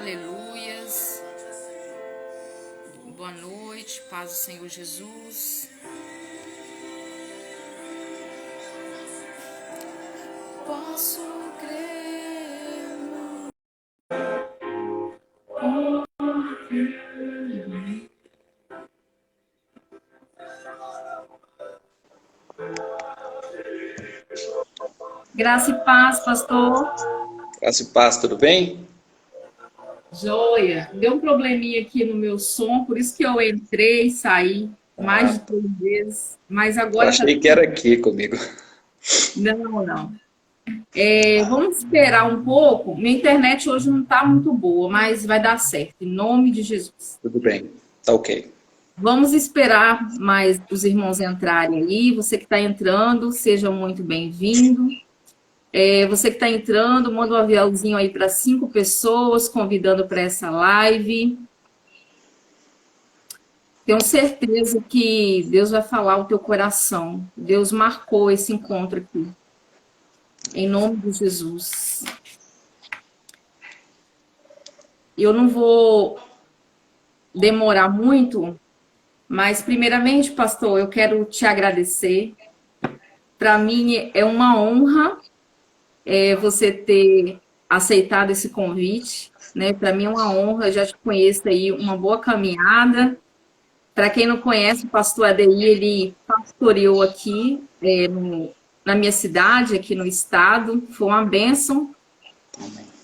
Aleluias. Boa noite, paz do Senhor Jesus. Posso crer. Graça e paz, pastor. Graça e paz, tudo bem? Joia. Deu um probleminha aqui no meu som, por isso que eu entrei e saí mais de 3 vezes. Mas Eu agora tá achei que era aqui comigo. Não. Vamos esperar um pouco. Minha internet hoje não está muito boa, mas vai dar certo, em nome de Jesus. Tudo bem, tá ok. Vamos esperar mais os irmãos entrarem aí. Você que está entrando, seja muito bem-vindo. Você que está entrando, manda um aviãozinho aí para 5 pessoas, convidando para essa live. Tenho certeza que Deus vai falar o teu coração. Deus marcou esse encontro aqui. Em nome de Jesus. Eu não vou demorar muito, mas primeiramente, pastor, eu quero te agradecer. Para mim é uma honra você ter aceitado esse convite, né? Para mim é uma honra, eu já te conheço aí, uma boa caminhada. Para quem não conhece, o pastor ADI, ele pastoreou aqui na minha cidade, aqui no estado, foi uma bênção.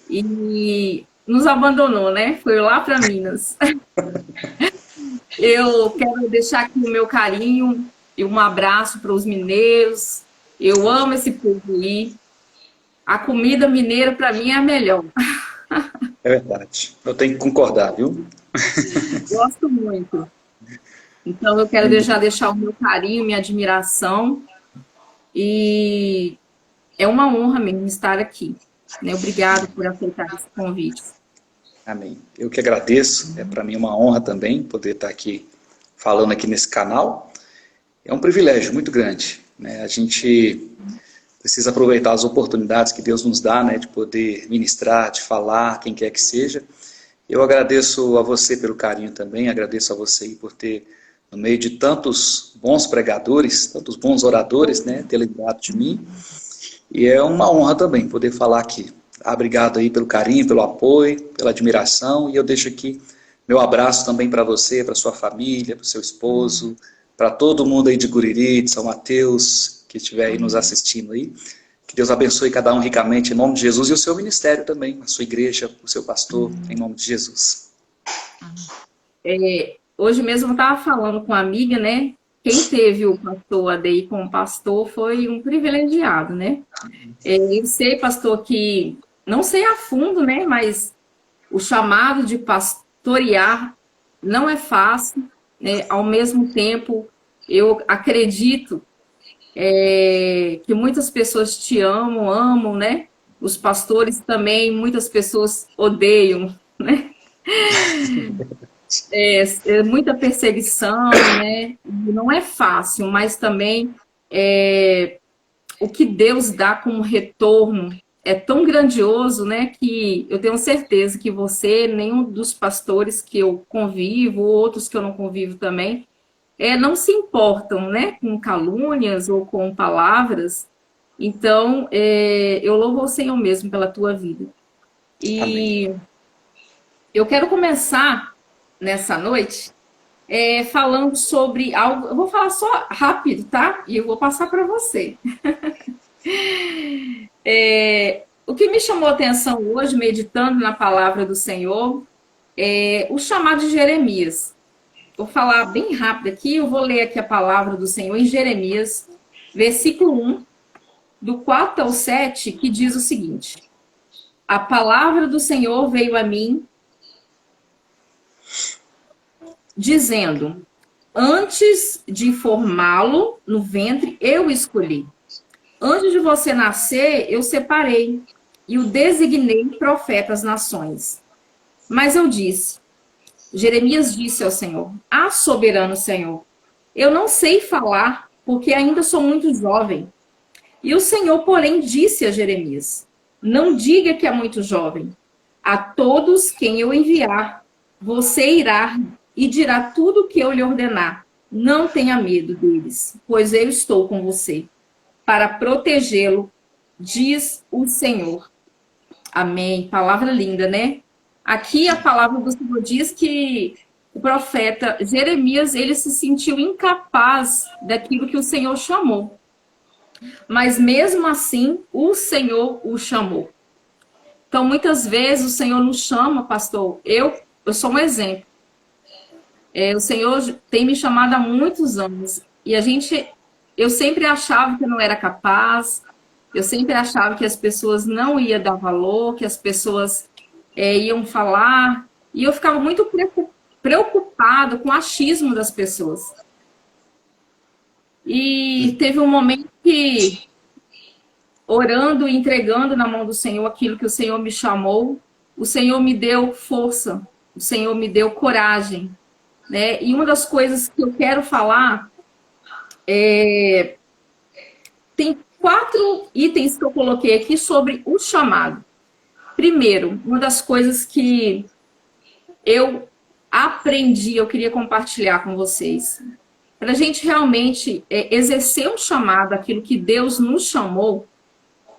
E nos abandonou, né? Foi lá para Minas. Eu quero deixar aqui o meu carinho e um abraço para os mineiros. Eu amo esse povo aí. A comida mineira, para mim, é a melhor. É verdade. Eu tenho que concordar, viu? Gosto muito. Então, eu quero deixar o meu carinho, minha admiração. E é uma honra mesmo estar aqui. Né? Obrigado por aceitar esse convite. Amém. Eu que agradeço. É para mim uma honra também poder estar aqui falando aqui nesse canal. É um privilégio muito grande, né? A gente precisa aproveitar as oportunidades que Deus nos dá, né, de poder ministrar, de falar, quem quer que seja. Eu agradeço a você pelo carinho também, agradeço a você aí por ter, no meio de tantos bons pregadores, tantos bons oradores, né, ter lembrado de mim. E é uma honra também poder falar aqui. Obrigado aí pelo carinho, pelo apoio, pela admiração. E eu deixo aqui meu abraço também para você, para sua família, para o seu esposo, para todo mundo aí de Guriri, de São Mateus, que estiver aí nos assistindo aí. Que Deus abençoe cada um ricamente em nome de Jesus e o seu ministério também, a sua igreja, o seu pastor, em nome de Jesus. Hoje mesmo eu estava falando com uma amiga, né? Quem teve o pastor ADI como pastor foi um privilegiado, né? Eu sei, pastor, que não sei a fundo, né? Mas o chamado de pastorear não é fácil, né? Ao mesmo tempo, eu acredito que muitas pessoas te amam, né? Os pastores também, muitas pessoas odeiam, né? Muita perseguição, né? Não é fácil, mas também o que Deus dá como retorno é tão grandioso, né? Que eu tenho certeza que você, nenhum dos pastores que eu convivo, outros que eu não convivo também, não se importam, né? Com calúnias ou com palavras. Então, eu louvo ao Senhor mesmo pela tua vida. Amém. E eu quero começar nessa noite falando sobre algo. Eu vou falar só rápido, tá? E eu vou passar para você. O que me chamou a atenção hoje, meditando na palavra do Senhor, é o chamado de Jeremias. Vou falar bem rápido aqui, eu vou ler aqui a palavra do Senhor em Jeremias, versículo 1, do 4 ao 7, que diz o seguinte: a palavra do Senhor veio a mim, dizendo: antes de formá-lo no ventre, eu o escolhi. Antes de você nascer, eu separei e o designei profeta às nações. Mas eu disse, Jeremias disse ao Senhor: ah, soberano Senhor, eu não sei falar, porque ainda sou muito jovem. E o Senhor, porém, disse a Jeremias: não diga que é muito jovem, A todos quem eu enviar, você irá e dirá tudo o que eu lhe ordenar. Não tenha medo deles, pois eu estou com você para protegê-lo, diz o Senhor. Amém. Palavra linda, né? Aqui a palavra do Senhor diz que o profeta Jeremias, ele se sentiu incapaz daquilo que o Senhor chamou. Mas mesmo assim, o Senhor o chamou. Então, muitas vezes o Senhor nos chama, pastor. Eu sou um exemplo. O Senhor tem me chamado há muitos anos. E eu sempre achava que eu não era capaz. Eu sempre achava que as pessoas não iam dar valor, que as pessoas iam falar. E eu ficava muito preocupado com o achismo das pessoas. E teve um momento que, orando e entregando na mão do Senhor aquilo que o Senhor me chamou, o Senhor me deu força, o Senhor me deu coragem, né? E uma das coisas que eu quero falar tem 4 itens que eu coloquei aqui sobre o chamado. Primeiro, uma das coisas que eu aprendi, eu queria compartilhar com vocês. Para a gente realmente exercer um chamado, aquilo que Deus nos chamou,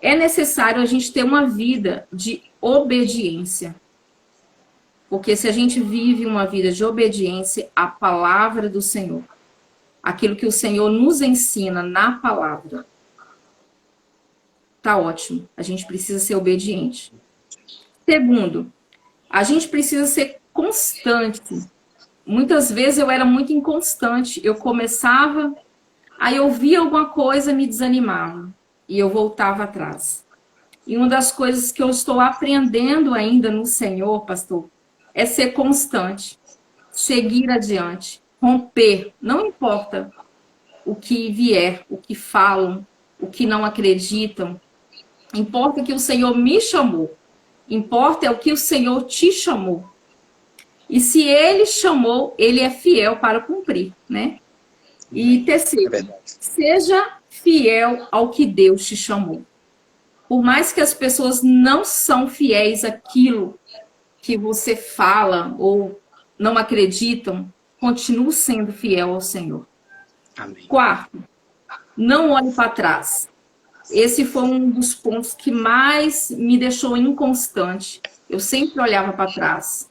é necessário a gente ter uma vida de obediência. Porque se a gente vive uma vida de obediência à palavra do Senhor, aquilo que o Senhor nos ensina na palavra, tá ótimo. A gente precisa ser obediente. Segundo, a gente precisa ser constante. Muitas vezes eu era muito inconstante. Eu começava, aí eu via alguma coisa, me desanimava. E eu voltava atrás. E uma das coisas que eu estou aprendendo ainda no Senhor, pastor, é ser constante. Seguir adiante. Romper. Não importa o que vier, o que falam, o que não acreditam. Importa que o Senhor me chamou. Importa é o que o Senhor te chamou. E se Ele chamou, Ele é fiel para cumprir, né? E terceiro, seja fiel ao que Deus te chamou. Por mais que as pessoas não são fiéis àquilo que você fala ou não acreditam, continue sendo fiel ao Senhor. Amém. Quarto, não olhe para trás. Esse foi um dos pontos que mais me deixou inconstante. Eu sempre olhava para trás.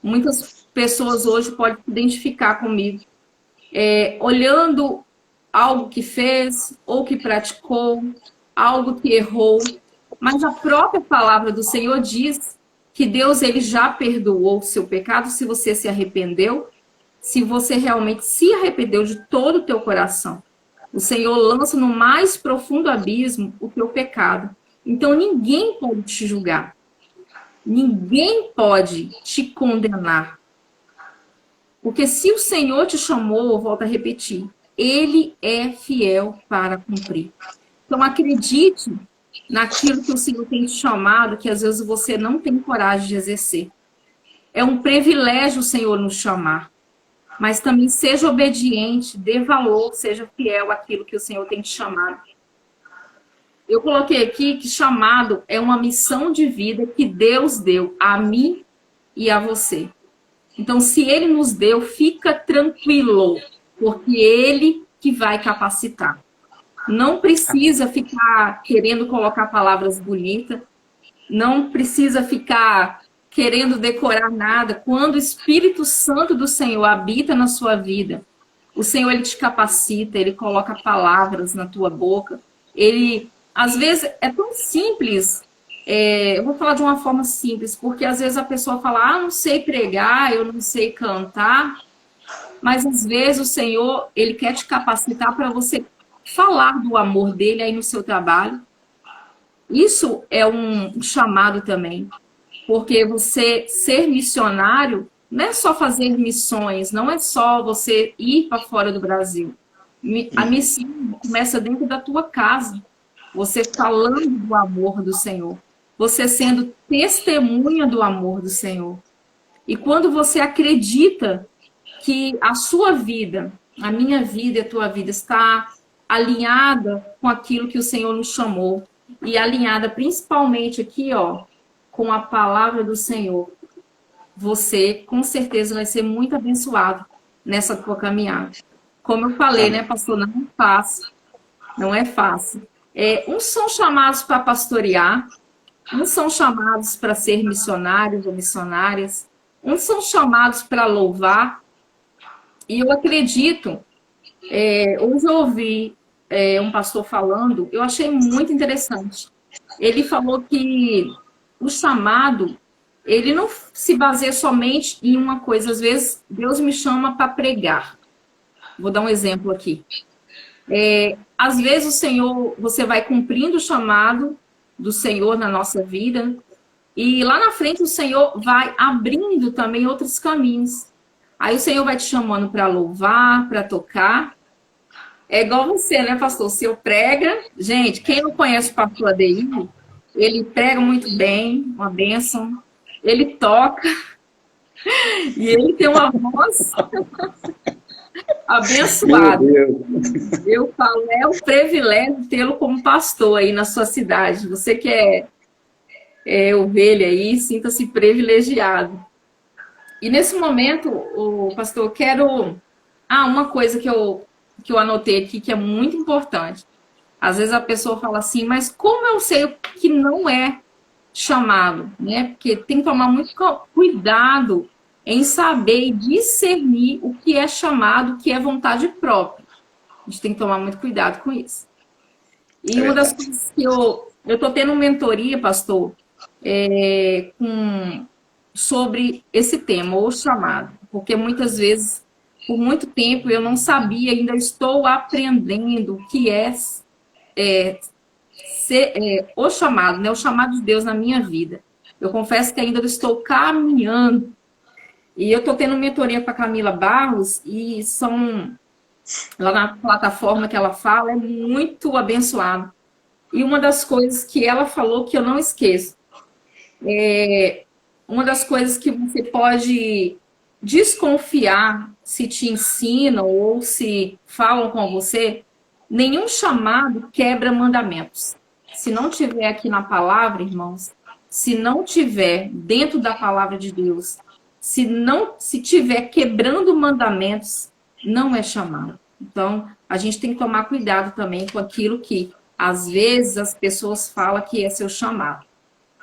Muitas pessoas hoje podem se identificar comigo. Olhando algo que fez, ou que praticou, algo que errou. Mas a própria palavra do Senhor diz que Deus ele já perdoou o seu pecado se você se arrependeu, se você realmente se arrependeu de todo o teu coração. O Senhor lança no mais profundo abismo o teu pecado. Então ninguém pode te julgar. Ninguém pode te condenar. Porque se o Senhor te chamou, eu volto a repetir, Ele é fiel para cumprir. Então acredite naquilo que o Senhor tem te chamado, que às vezes você não tem coragem de exercer. É um privilégio o Senhor nos chamar. Mas também seja obediente, dê valor, seja fiel àquilo que o Senhor tem te chamado. Eu coloquei aqui que chamado é uma missão de vida que Deus deu a mim e a você. Então, se Ele nos deu, fica tranquilo, porque Ele que vai capacitar. Não precisa ficar querendo colocar palavras bonitas, não precisa ficar querendo decorar nada. Quando o Espírito Santo do Senhor habita na sua vida, o Senhor ele te capacita, Ele coloca palavras na tua boca. Ele, às vezes, é tão simples. Eu vou falar de uma forma simples, porque às vezes a pessoa fala, não sei pregar, eu não sei cantar, mas às vezes o Senhor, Ele quer te capacitar para você falar do amor dEle aí no seu trabalho. Isso é um chamado também, porque você ser missionário não é só fazer missões, não é só você ir para fora do Brasil. A missão começa dentro da tua casa, você falando do amor do Senhor. Você sendo testemunha do amor do Senhor. E quando você acredita que a sua vida, a minha vida e a tua vida está alinhada com aquilo que o Senhor nos chamou, e alinhada principalmente aqui, ó, com a palavra do Senhor, você com certeza vai ser muito abençoado nessa tua caminhada. Como eu falei, né, pastor, não é fácil. Não é fácil. Uns são chamados para pastorear, uns são chamados para ser missionários ou missionárias, uns são chamados para louvar. E eu acredito, hoje eu ouvi um pastor falando, eu achei muito interessante. Ele falou que o chamado, ele não se baseia somente em uma coisa. Às vezes, Deus me chama para pregar. Vou dar um exemplo aqui. Às vezes o Senhor, você vai cumprindo o chamado do Senhor na nossa vida, e lá na frente o Senhor vai abrindo também outros caminhos. Aí o Senhor vai te chamando para louvar, para tocar. É igual você, né, pastor? O senhor prega. Gente, quem não conhece o pastor Adeir, ele prega muito bem, uma bênção. Ele toca e ele tem uma voz abençoada. Eu falo, é um privilégio tê-lo como pastor aí na sua cidade. Você que é ovelha aí, sinta-se privilegiado. E nesse momento, pastor, eu quero... uma coisa que eu anotei aqui que é muito importante. Às vezes a pessoa fala assim, mas como eu sei que não é chamado, né? Porque tem que tomar muito cuidado em saber e discernir o que é chamado, o que é vontade própria. A gente tem que tomar muito cuidado com isso. E uma das coisas que eu estou tendo mentoria, pastor, sobre esse tema, o chamado. Porque muitas vezes, por muito tempo, eu não sabia, ainda estou aprendendo o que o chamado, né? O chamado de Deus na minha vida. Eu confesso que ainda estou caminhando. E eu estou tendo mentoria com a Camila Barros, e lá na plataforma que ela fala, é muito abençoado. E uma das coisas que ela falou que eu não esqueço, uma das coisas que você pode desconfiar se te ensinam ou se falam com você, nenhum chamado quebra mandamentos. Se não tiver aqui na palavra, irmãos, se não tiver dentro da palavra de Deus, se tiver quebrando mandamentos, não é chamado. Então, a gente tem que tomar cuidado também com aquilo que, às vezes, as pessoas falam que é seu chamado.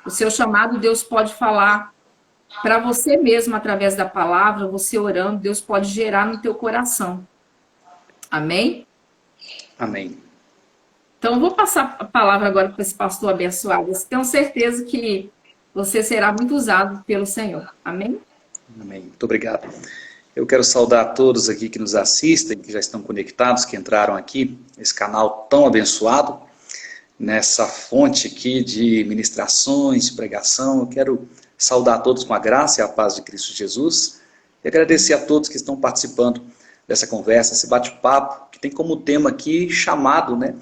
O seu chamado, Deus pode falar para você mesmo, através da palavra, você orando, Deus pode gerar no teu coração. Amém? Amém. Então, eu vou passar a palavra agora para esse pastor abençoado. Eu tenho certeza que você será muito usado pelo Senhor. Amém? Amém. Muito obrigado. Eu quero saudar a todos aqui que nos assistem, que já estão conectados, que entraram aqui nesse canal tão abençoado, nessa fonte aqui de ministrações, de pregação. Eu quero saudar a todos com a graça e a paz de Cristo Jesus e agradecer a todos que estão participando dessa conversa, esse bate-papo, que tem como tema aqui chamado, né?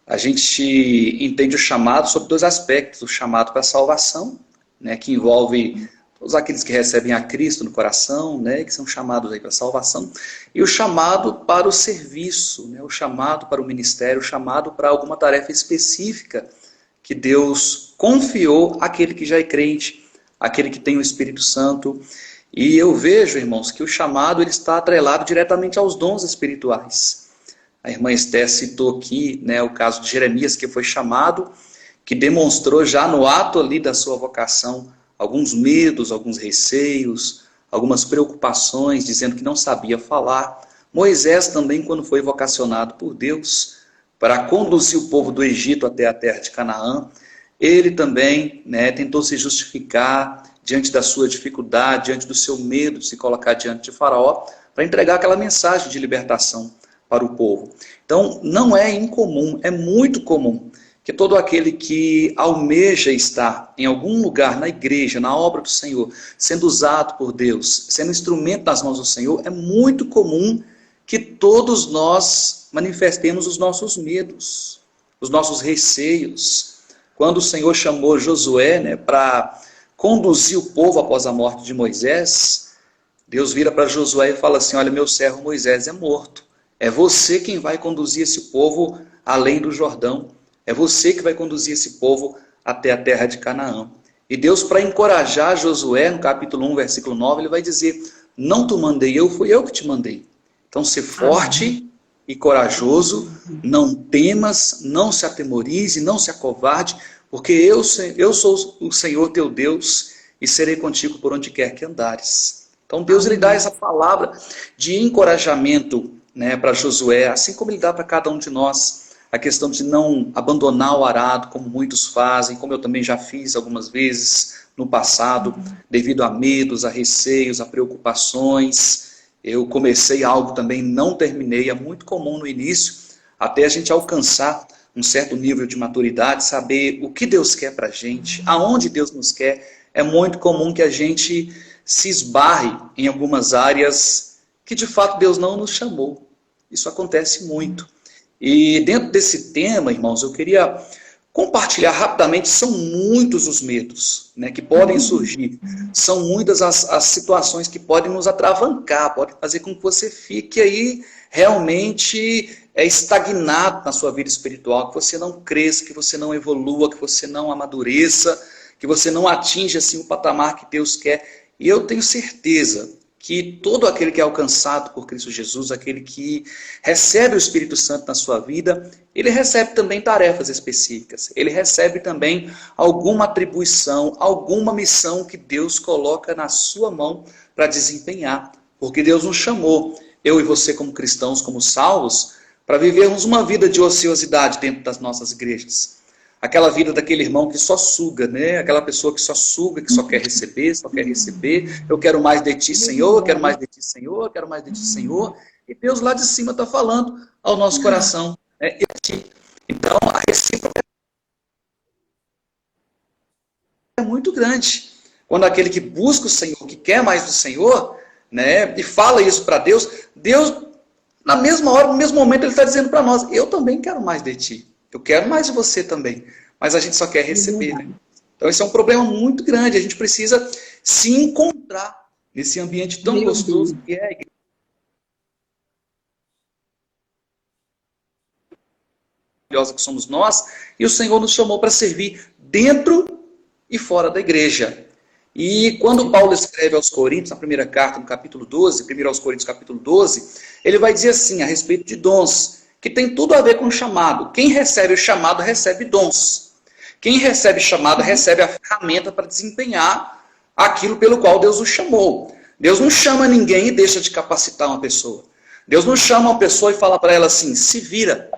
A gente entende o chamado sob dois aspectos: o chamado para a salvação, né, que envolve todos aqueles que recebem a Cristo no coração, né, que são chamados aí para a salvação, e o chamado para o serviço, né, o chamado para o ministério, o chamado para alguma tarefa específica que Deus confiou àquele que já é crente, aquele que tem o Espírito Santo. E eu vejo, irmãos, que o chamado ele está atrelado diretamente aos dons espirituais. A irmã Esther citou aqui, né, o caso de Jeremias, que foi chamado, que demonstrou já no ato ali da sua vocação alguns medos, alguns receios, algumas preocupações, dizendo que não sabia falar. Moisés também, quando foi vocacionado por Deus para conduzir o povo do Egito até a terra de Canaã, ele também, né, tentou se justificar diante da sua dificuldade, diante do seu medo de se colocar diante de Faraó, para entregar aquela mensagem de libertação para o povo. Então, não é incomum, é muito comum que todo aquele que almeja estar em algum lugar na igreja, na obra do Senhor, sendo usado por Deus, sendo instrumento nas mãos do Senhor, é muito comum que todos nós manifestemos os nossos medos, os nossos receios. Quando o Senhor chamou Josué, né, para conduzir o povo após a morte de Moisés, Deus vira para Josué e fala assim: olha, meu servo Moisés é morto. É você quem vai conduzir esse povo além do Jordão. É você que vai conduzir esse povo até a terra de Canaã. E Deus, para encorajar Josué, no capítulo 1, versículo 9, ele vai dizer: não te mandei eu, fui eu que te mandei. Então, ser forte e corajoso, não temas, não se atemorize, não se acovarde, porque eu sou o Senhor teu Deus e serei contigo por onde quer que andares. Então, Deus ele dá essa palavra de encorajamento, né, para Josué, assim como ele dá para cada um de nós. A questão de não abandonar o arado, como muitos fazem, como eu também já fiz algumas vezes no passado, devido a medos, a receios, a preocupações. Eu comecei algo também, não terminei, é muito comum no início, até a gente alcançar um certo nível de maturidade, saber o que Deus quer para a gente, aonde Deus nos quer. É muito comum que a gente se esbarre em algumas áreas que de fato Deus não nos chamou. Isso acontece muito. E dentro desse tema, irmãos, eu queria compartilhar rapidamente. São muitos os medos, né, que podem surgir. São muitas as situações que podem nos atravancar, podem fazer com que você fique aí realmente estagnado na sua vida espiritual, que você não cresça, que você não evolua, que você não amadureça, que você não atinja assim, o patamar que Deus quer. E eu tenho certeza que todo aquele que é alcançado por Cristo Jesus, aquele que recebe o Espírito Santo na sua vida, ele recebe também tarefas específicas, ele recebe também alguma atribuição, alguma missão que Deus coloca na sua mão para desempenhar. Porque Deus nos chamou, eu e você como cristãos, como salvos, para vivermos uma vida de ociosidade dentro das nossas igrejas. Aquela vida daquele irmão que só suga, né? Aquela pessoa que só suga, que só quer receber, só quer receber. Eu quero mais de ti, Senhor, eu quero mais de ti, Senhor, eu quero mais de ti, Senhor. E Deus lá de cima está falando ao nosso coração. Né? Então, a recíproca é muito grande. Quando aquele que busca o Senhor, que quer mais do Senhor, né? E fala isso para Deus, Deus, na mesma hora, no mesmo momento, ele está dizendo para nós: eu também quero mais de ti. Eu quero mais de você também, mas a gente só quer receber, né? Então esse é um problema muito grande, a gente precisa se encontrar nesse ambiente tão gostoso que é a igreja que somos nós, e o Senhor nos chamou para servir dentro e fora da igreja. E quando Paulo escreve aos Coríntios, na primeira carta, no capítulo 12, 1 aos Coríntios, capítulo 12, ele vai dizer assim, a respeito de dons, que tem tudo a ver com o chamado. Quem recebe o chamado, recebe dons. Quem recebe chamado, recebe a ferramenta para desempenhar aquilo pelo qual Deus o chamou. Deus não chama ninguém e deixa de capacitar uma pessoa. Deus não chama uma pessoa e fala para ela assim: se vira,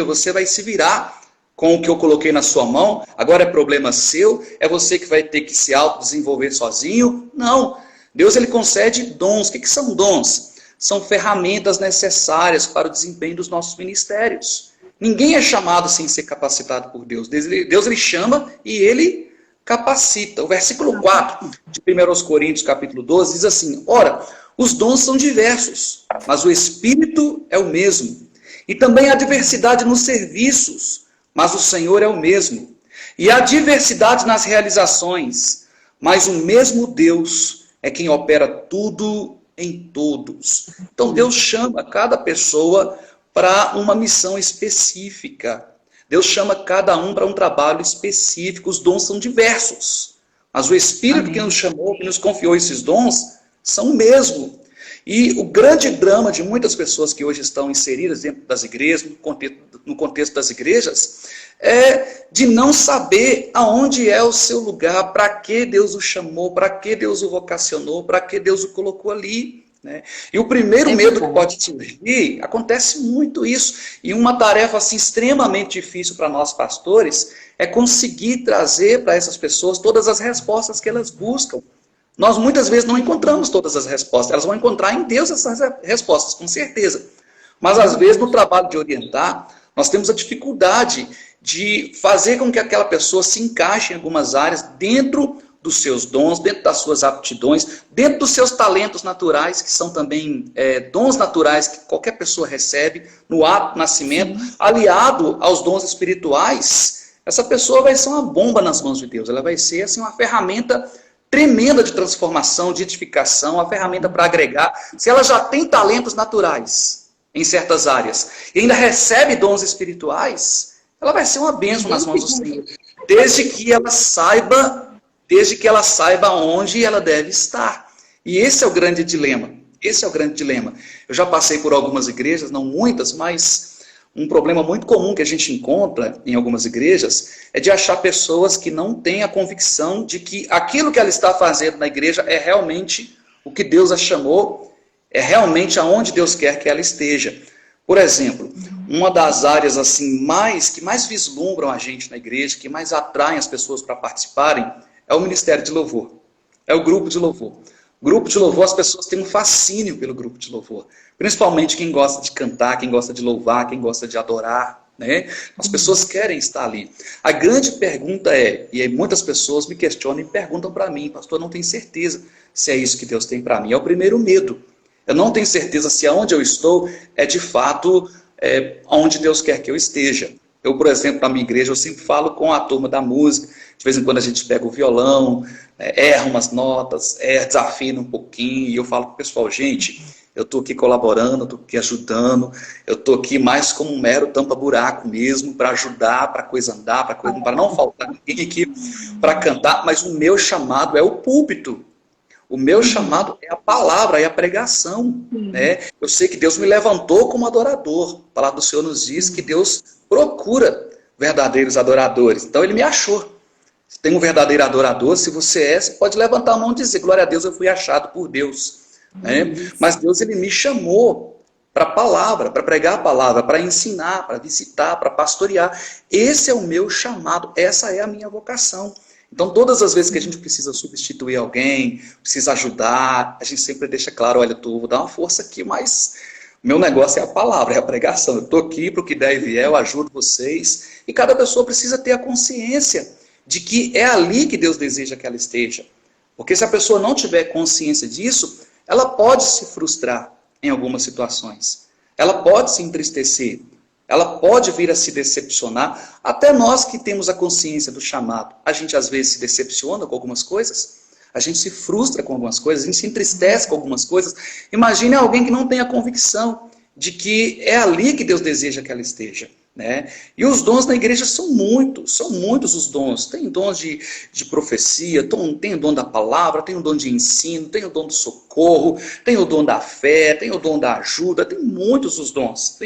você vai se virar com o que eu coloquei na sua mão, agora é problema seu, é você que vai ter que se autodesenvolver sozinho. Não. Deus ele concede dons. O que são dons? São ferramentas necessárias para o desempenho dos nossos ministérios. Ninguém é chamado sem ser capacitado por Deus. Deus ele chama e ele capacita. O versículo 4 de 1 Coríntios, capítulo 12, diz assim: ora, os dons são diversos, mas o Espírito é o mesmo. E também há diversidade nos serviços, mas o Senhor é o mesmo. E há diversidade nas realizações, mas o mesmo Deus é quem opera tudo em todos. Então Deus chama cada pessoa para uma missão específica. Deus chama cada um para um trabalho específico. Os dons são diversos, mas o Espírito que nos chamou, que nos confiou esses dons, são o mesmo. E o grande drama de muitas pessoas que hoje estão inseridas dentro das igrejas, no contexto das igrejas, é de não saber aonde é o seu lugar, para que Deus o chamou, para que Deus o vocacionou, para que Deus o colocou ali. Né? E o primeiro medo que pode surgir, acontece muito isso, e uma tarefa assim, extremamente difícil para nós pastores, é conseguir trazer para essas pessoas todas as respostas que elas buscam. Nós muitas vezes não encontramos todas as respostas, elas vão encontrar em Deus essas respostas, com certeza. Mas às vezes no trabalho de orientar, nós temos a dificuldade de fazer com que aquela pessoa se encaixe em algumas áreas dentro dos seus dons, dentro das suas aptidões, dentro dos seus talentos naturais, que são também dons naturais que qualquer pessoa recebe no ato do nascimento, aliado aos dons espirituais. Essa pessoa vai ser uma bomba nas mãos de Deus, ela vai ser assim, uma ferramenta tremenda de transformação, de edificação, uma ferramenta para agregar. Se ela já tem talentos naturais em certas áreas e ainda recebe dons espirituais, ela vai ser uma bênção nas mãos do Senhor, desde que ela saiba desde que ela saiba onde ela deve estar. E esse é o grande dilema. Esse é o grande dilema. Eu já passei por algumas igrejas, não muitas, mas um problema muito comum que a gente encontra em algumas igrejas é de achar pessoas que não têm a convicção de que aquilo que ela está fazendo na igreja é realmente o que Deus a chamou, é realmente aonde Deus quer que ela esteja. Por exemplo, uma das áreas assim que mais vislumbram a gente na igreja, que mais atraem as pessoas para participarem, é o ministério de louvor. É o grupo de louvor. Grupo de louvor, as pessoas têm um fascínio pelo grupo de louvor. Principalmente quem gosta de cantar, quem gosta de louvar, quem gosta de adorar, né? As pessoas querem estar ali. A grande pergunta é, e aí muitas pessoas me questionam e perguntam para mim, pastor, eu não tenho certeza se é isso que Deus tem para mim. É o primeiro medo. Eu não tenho certeza se aonde eu estou é de fato onde Deus quer que eu esteja. Eu, por exemplo, na minha igreja, eu sempre falo com a turma da música. De vez em quando a gente pega o violão, erra umas notas, desafina um pouquinho, e eu falo para o pessoal, gente, eu estou aqui colaborando, estou aqui ajudando, eu estou aqui mais como um mero tampa-buraco mesmo, para ajudar, para a coisa andar, para não faltar ninguém aqui para cantar, mas o meu chamado é o púlpito. O meu chamado é a palavra, é a pregação. Né? Eu sei que Deus me levantou como adorador. A palavra do Senhor nos diz que Deus procura verdadeiros adoradores. Então ele me achou. Se tem um verdadeiro adorador, se você pode levantar a mão e dizer, glória a Deus, eu fui achado por Deus. Né? Mas Deus ele me chamou para a palavra, para pregar a palavra, para ensinar, para visitar, para pastorear. Esse é o meu chamado, essa é a minha vocação. Então, todas as vezes que a gente precisa substituir alguém, precisa ajudar, a gente sempre deixa claro, olha, eu vou dar uma força aqui, mas meu negócio é a palavra, é a pregação. Eu estou aqui para o que der e vier, eu ajudo vocês. E cada pessoa precisa ter a consciência de que é ali que Deus deseja que ela esteja. Porque se a pessoa não tiver consciência disso, ela pode se frustrar em algumas situações. Ela pode se entristecer. Ela pode vir a se decepcionar. Até nós que temos a consciência do chamado. A gente às vezes se decepciona com algumas coisas. A gente se frustra com algumas coisas. A gente se entristece com algumas coisas. Imagine alguém que não tem a convicção de que é ali que Deus deseja que ela esteja. Né? E os dons na igreja são muitos os dons. Tem dons de profecia, tem o dom da palavra, tem o dom de ensino, tem o dom do socorro, tem o dom da fé, tem o dom da ajuda, tem muitos os dons.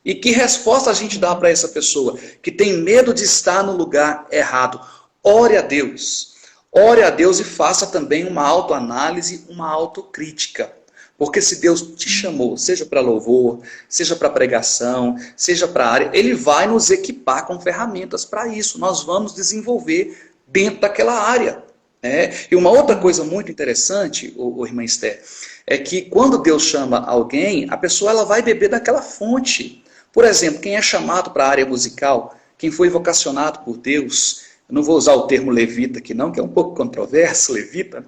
E que resposta a gente dá para essa pessoa que tem medo de estar no lugar errado? Ore a Deus. Ore a Deus e faça também uma autoanálise, uma autocrítica. Porque se Deus te chamou, seja para louvor, seja para pregação, seja para área, Ele vai nos equipar com ferramentas para isso. Nós vamos desenvolver dentro daquela área. Né? E uma outra coisa muito interessante, irmã Esther, é que quando Deus chama alguém, a pessoa ela vai beber daquela fonte. Por exemplo, quem é chamado para a área musical, quem foi vocacionado por Deus, eu não vou usar o termo levita aqui não, que é um pouco controverso, levita,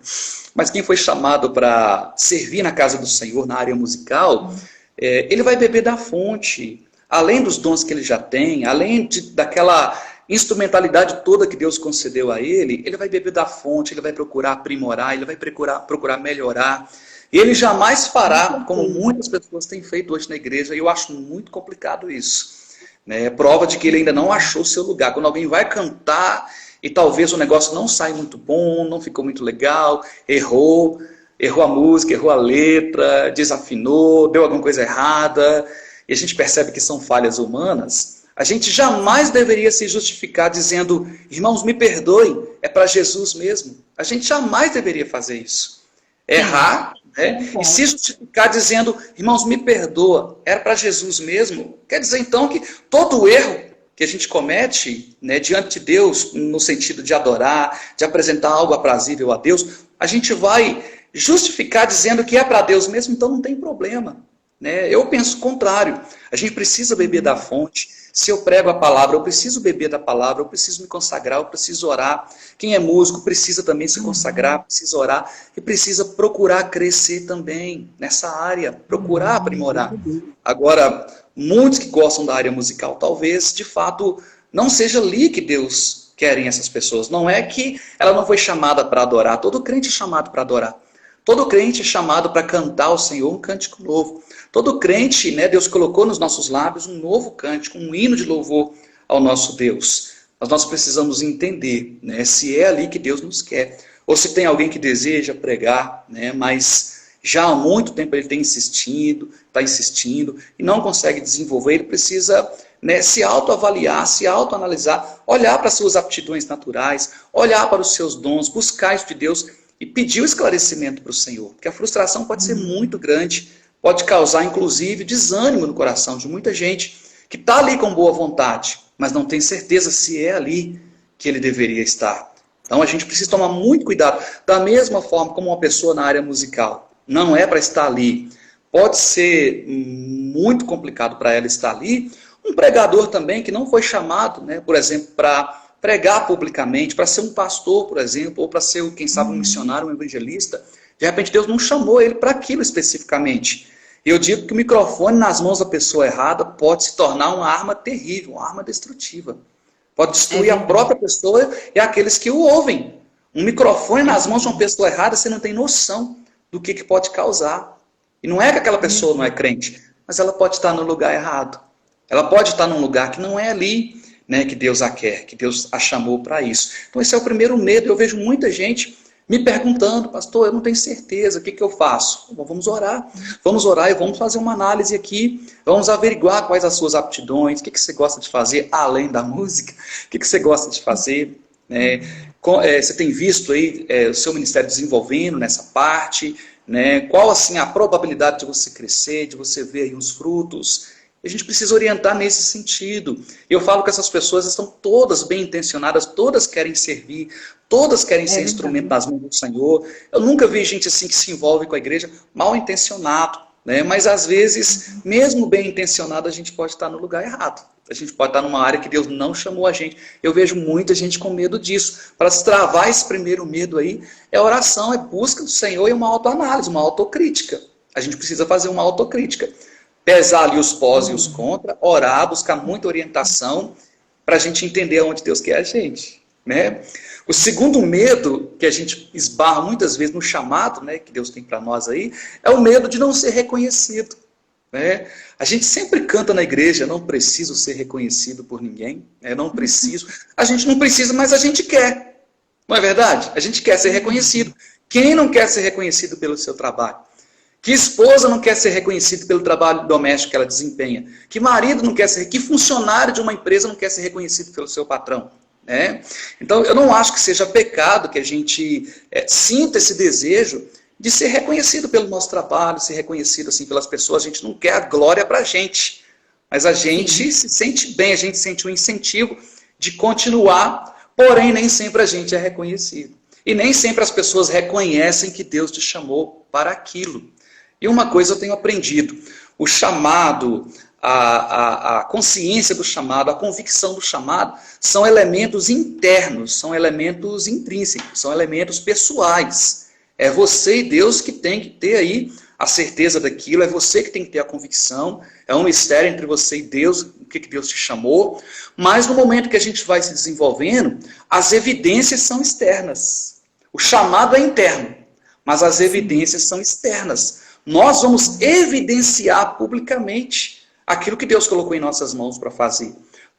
mas quem foi chamado para servir na casa do Senhor, na área musical, ele vai beber da fonte, além dos dons que ele já tem, além daquela instrumentalidade toda que Deus concedeu a ele, ele vai beber da fonte, ele vai procurar aprimorar, ele vai procurar melhorar. E ele jamais fará, como muitas pessoas têm feito hoje na igreja, e eu acho muito complicado isso. É prova de que ele ainda não achou o seu lugar. Quando alguém vai cantar e talvez o negócio não saia muito bom, não ficou muito legal, errou a música, errou a letra, desafinou, deu alguma coisa errada, e a gente percebe que são falhas humanas, a gente jamais deveria se justificar dizendo, irmãos, me perdoem, é para Jesus mesmo. A gente jamais deveria fazer isso. Errar, né? E se justificar dizendo, irmãos, me perdoa, era para Jesus mesmo. Quer dizer, então, que todo erro que a gente comete, né, diante de Deus, no sentido de adorar, de apresentar algo aprazível a Deus, a gente vai justificar dizendo que é para Deus mesmo, então não tem problema. Né? Eu penso o contrário. A gente precisa beber da fonte. Se eu prego a palavra, eu preciso beber da palavra, eu preciso me consagrar, eu preciso orar. Quem é músico precisa também se consagrar, precisa orar e precisa procurar crescer também nessa área, procurar aprimorar. Agora, muitos que gostam da área musical, talvez, de fato, não seja ali que Deus querem essas pessoas. Não é que ela não foi chamada para adorar, todo crente é chamado para adorar. Todo crente é chamado para cantar ao Senhor um cântico novo. Todo crente, né, Deus colocou nos nossos lábios um novo cântico, um hino de louvor ao nosso Deus. mas nós precisamos entender, né, se é ali que Deus nos quer, ou se tem alguém que deseja pregar, né, mas já há muito tempo ele tem insistido, está insistindo, e não consegue desenvolver. Ele precisa, né, se autoavaliar, se autoanalisar, olhar para as suas aptidões naturais, olhar para os seus dons, buscar isso de Deus e pedir o esclarecimento para o Senhor. Porque a frustração pode ser muito grande, pode causar, inclusive, desânimo no coração de muita gente que está ali com boa vontade, mas não tem certeza se é ali que ele deveria estar. Então a gente precisa tomar muito cuidado. Da mesma forma como uma pessoa na área musical não é para estar ali, pode ser muito complicado para ela estar ali. Um pregador também que não foi chamado, né, por exemplo, para pregar publicamente, para ser um pastor, por exemplo, ou para ser, quem sabe, um missionário, um evangelista. De repente Deus não chamou ele para aquilo especificamente. Eu digo que o microfone nas mãos da pessoa errada pode se tornar uma arma terrível, uma arma destrutiva. Pode destruir a própria pessoa e aqueles que o ouvem. Um microfone nas mãos de uma pessoa errada, você não tem noção do que pode causar. E não é que aquela pessoa não é crente, mas ela pode estar no lugar errado. Ela pode estar num lugar que não é ali, né, que Deus a quer, que Deus a chamou para isso. Então esse é o primeiro medo. Eu vejo muita gente me perguntando: pastor, eu não tenho certeza, o que eu faço? Bom, vamos orar e vamos fazer uma análise aqui, vamos averiguar quais as suas aptidões, o que você gosta de fazer além da música, o que você gosta de fazer, né? Você tem visto aí o seu ministério desenvolvendo nessa parte, né? Qual assim a probabilidade de você crescer, de você ver aí os frutos? A gente precisa orientar nesse sentido. Eu falo que essas pessoas estão todas bem intencionadas, todas querem servir, todas querem ser instrumento das mãos do Senhor. Eu nunca vi gente assim que se envolve com a igreja mal intencionado, né? Mas às vezes, mesmo bem intencionado, a gente pode estar no lugar errado. A gente pode estar numa área que Deus não chamou a gente. Eu vejo muita gente com medo disso. Para destravar esse primeiro medo aí, é oração, é busca do Senhor e uma autoanálise, uma autocrítica. A gente precisa fazer uma autocrítica. Pesar ali os pós e os contra, orar, buscar muita orientação para a gente entender onde Deus quer a gente, né? O segundo medo que a gente esbarra muitas vezes no chamado, né, que Deus tem para nós aí, é o medo de não ser reconhecido, né? A gente sempre canta na igreja: não preciso ser reconhecido por ninguém, né? Não preciso. A gente não precisa, mas a gente quer, não é verdade? A gente quer ser reconhecido. Quem não quer ser reconhecido pelo seu trabalho? Que esposa não quer ser reconhecida pelo trabalho doméstico que ela desempenha? Que marido não quer ser, que funcionário de uma empresa não quer ser reconhecido pelo seu patrão? Né? Então, eu não acho que seja pecado que a gente sinta esse desejo de ser reconhecido pelo nosso trabalho, ser reconhecido assim pelas pessoas. A gente não quer a glória para a gente, mas a gente se sente bem, a gente sente um incentivo de continuar, porém nem sempre a gente é reconhecido. E nem sempre as pessoas reconhecem que Deus te chamou para aquilo. E uma coisa eu tenho aprendido: o chamado, a consciência do chamado, a convicção do chamado, são elementos internos, são elementos intrínsecos, são elementos pessoais. É você e Deus que tem que ter aí a certeza daquilo, é você que tem que ter a convicção, é um mistério entre você e Deus, o que Deus te chamou. Mas no momento que a gente vai se desenvolvendo, as evidências são externas. O chamado é interno, mas as evidências são externas. Nós vamos evidenciar publicamente aquilo que Deus colocou em nossas mãos para fazer.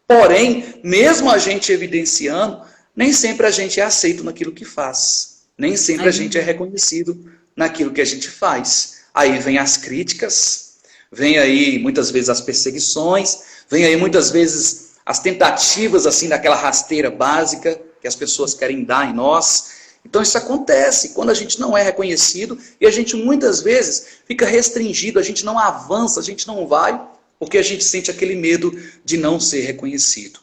Porém, mesmo a gente evidenciando, nem sempre a gente é aceito naquilo que faz. Nem sempre a gente é reconhecido naquilo que a gente faz. Aí vem as críticas, vem aí muitas vezes as perseguições, vem aí muitas vezes as tentativas assim daquela rasteira básica que as pessoas querem dar em nós. Então isso acontece quando a gente não é reconhecido e a gente muitas vezes fica restringido, a gente não avança, a gente não vai, porque a gente sente aquele medo de não ser reconhecido.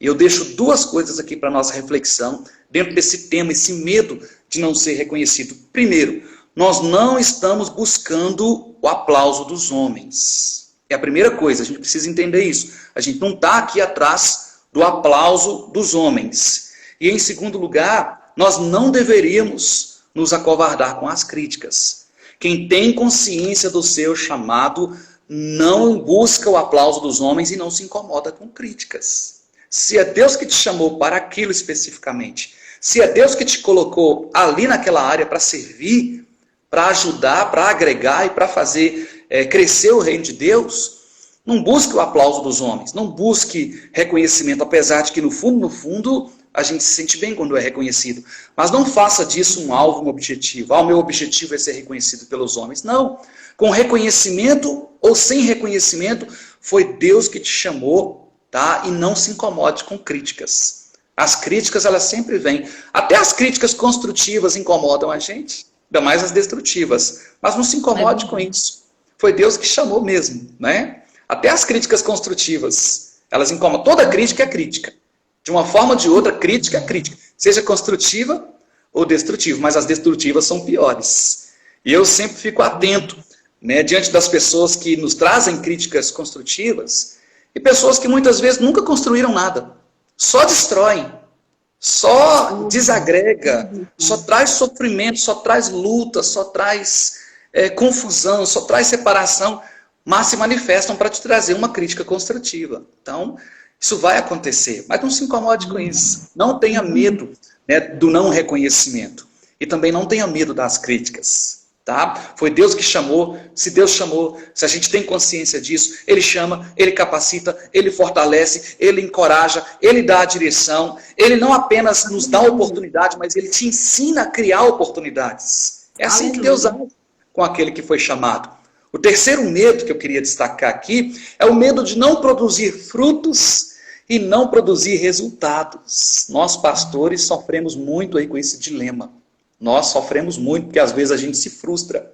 E eu deixo duas coisas aqui para a nossa reflexão, dentro desse tema, esse medo de não ser reconhecido. Primeiro, nós não estamos buscando o aplauso dos homens. É a primeira coisa, a gente precisa entender isso. A gente não está aqui atrás do aplauso dos homens. E em segundo lugar, nós não deveríamos nos acovardar com as críticas. Quem tem consciência do seu chamado não busca o aplauso dos homens e não se incomoda com críticas. Se é Deus que te chamou para aquilo especificamente, se é Deus que te colocou ali naquela área para servir, para ajudar, para agregar e para fazer crescer o reino de Deus, Não busque o aplauso dos homens, não busque reconhecimento, apesar de que no fundo, a gente se sente bem quando é reconhecido. Mas não faça disso um alvo, um objetivo. O meu objetivo é ser reconhecido pelos homens. Não. Com reconhecimento ou sem reconhecimento, foi Deus que te chamou, tá? E não se incomode com críticas. As críticas, elas sempre vêm. Até as críticas construtivas incomodam a gente, ainda mais as destrutivas. Mas não se incomode com isso. Foi Deus que chamou mesmo, né? Até as críticas construtivas, elas incomodam. Toda crítica é crítica. De uma forma ou de outra, crítica é crítica. Seja construtiva ou destrutiva, mas as destrutivas são piores. E eu sempre fico atento, né, diante das pessoas que nos trazem críticas construtivas e pessoas que muitas vezes nunca construíram nada. Só destroem, só desagrega, só traz sofrimento, só traz luta, só traz confusão, só traz separação, mas se manifestam para te trazer uma crítica construtiva. Então, isso vai acontecer, mas não se incomode com isso. Não tenha medo, né, do não reconhecimento. E também não tenha medo das críticas. Tá? Foi Deus que chamou. Se Deus chamou, se a gente tem consciência disso, Ele chama, Ele capacita, Ele fortalece, Ele encoraja, Ele dá a direção. Ele não apenas nos dá a oportunidade, mas Ele te ensina a criar oportunidades. É assim que Deus age com aquele que foi chamado. O terceiro medo que eu queria destacar aqui é o medo de não produzir frutos e não produzir resultados. Nós, pastores, sofremos muito aí com esse dilema. Nós sofremos muito, porque às vezes a gente se frustra.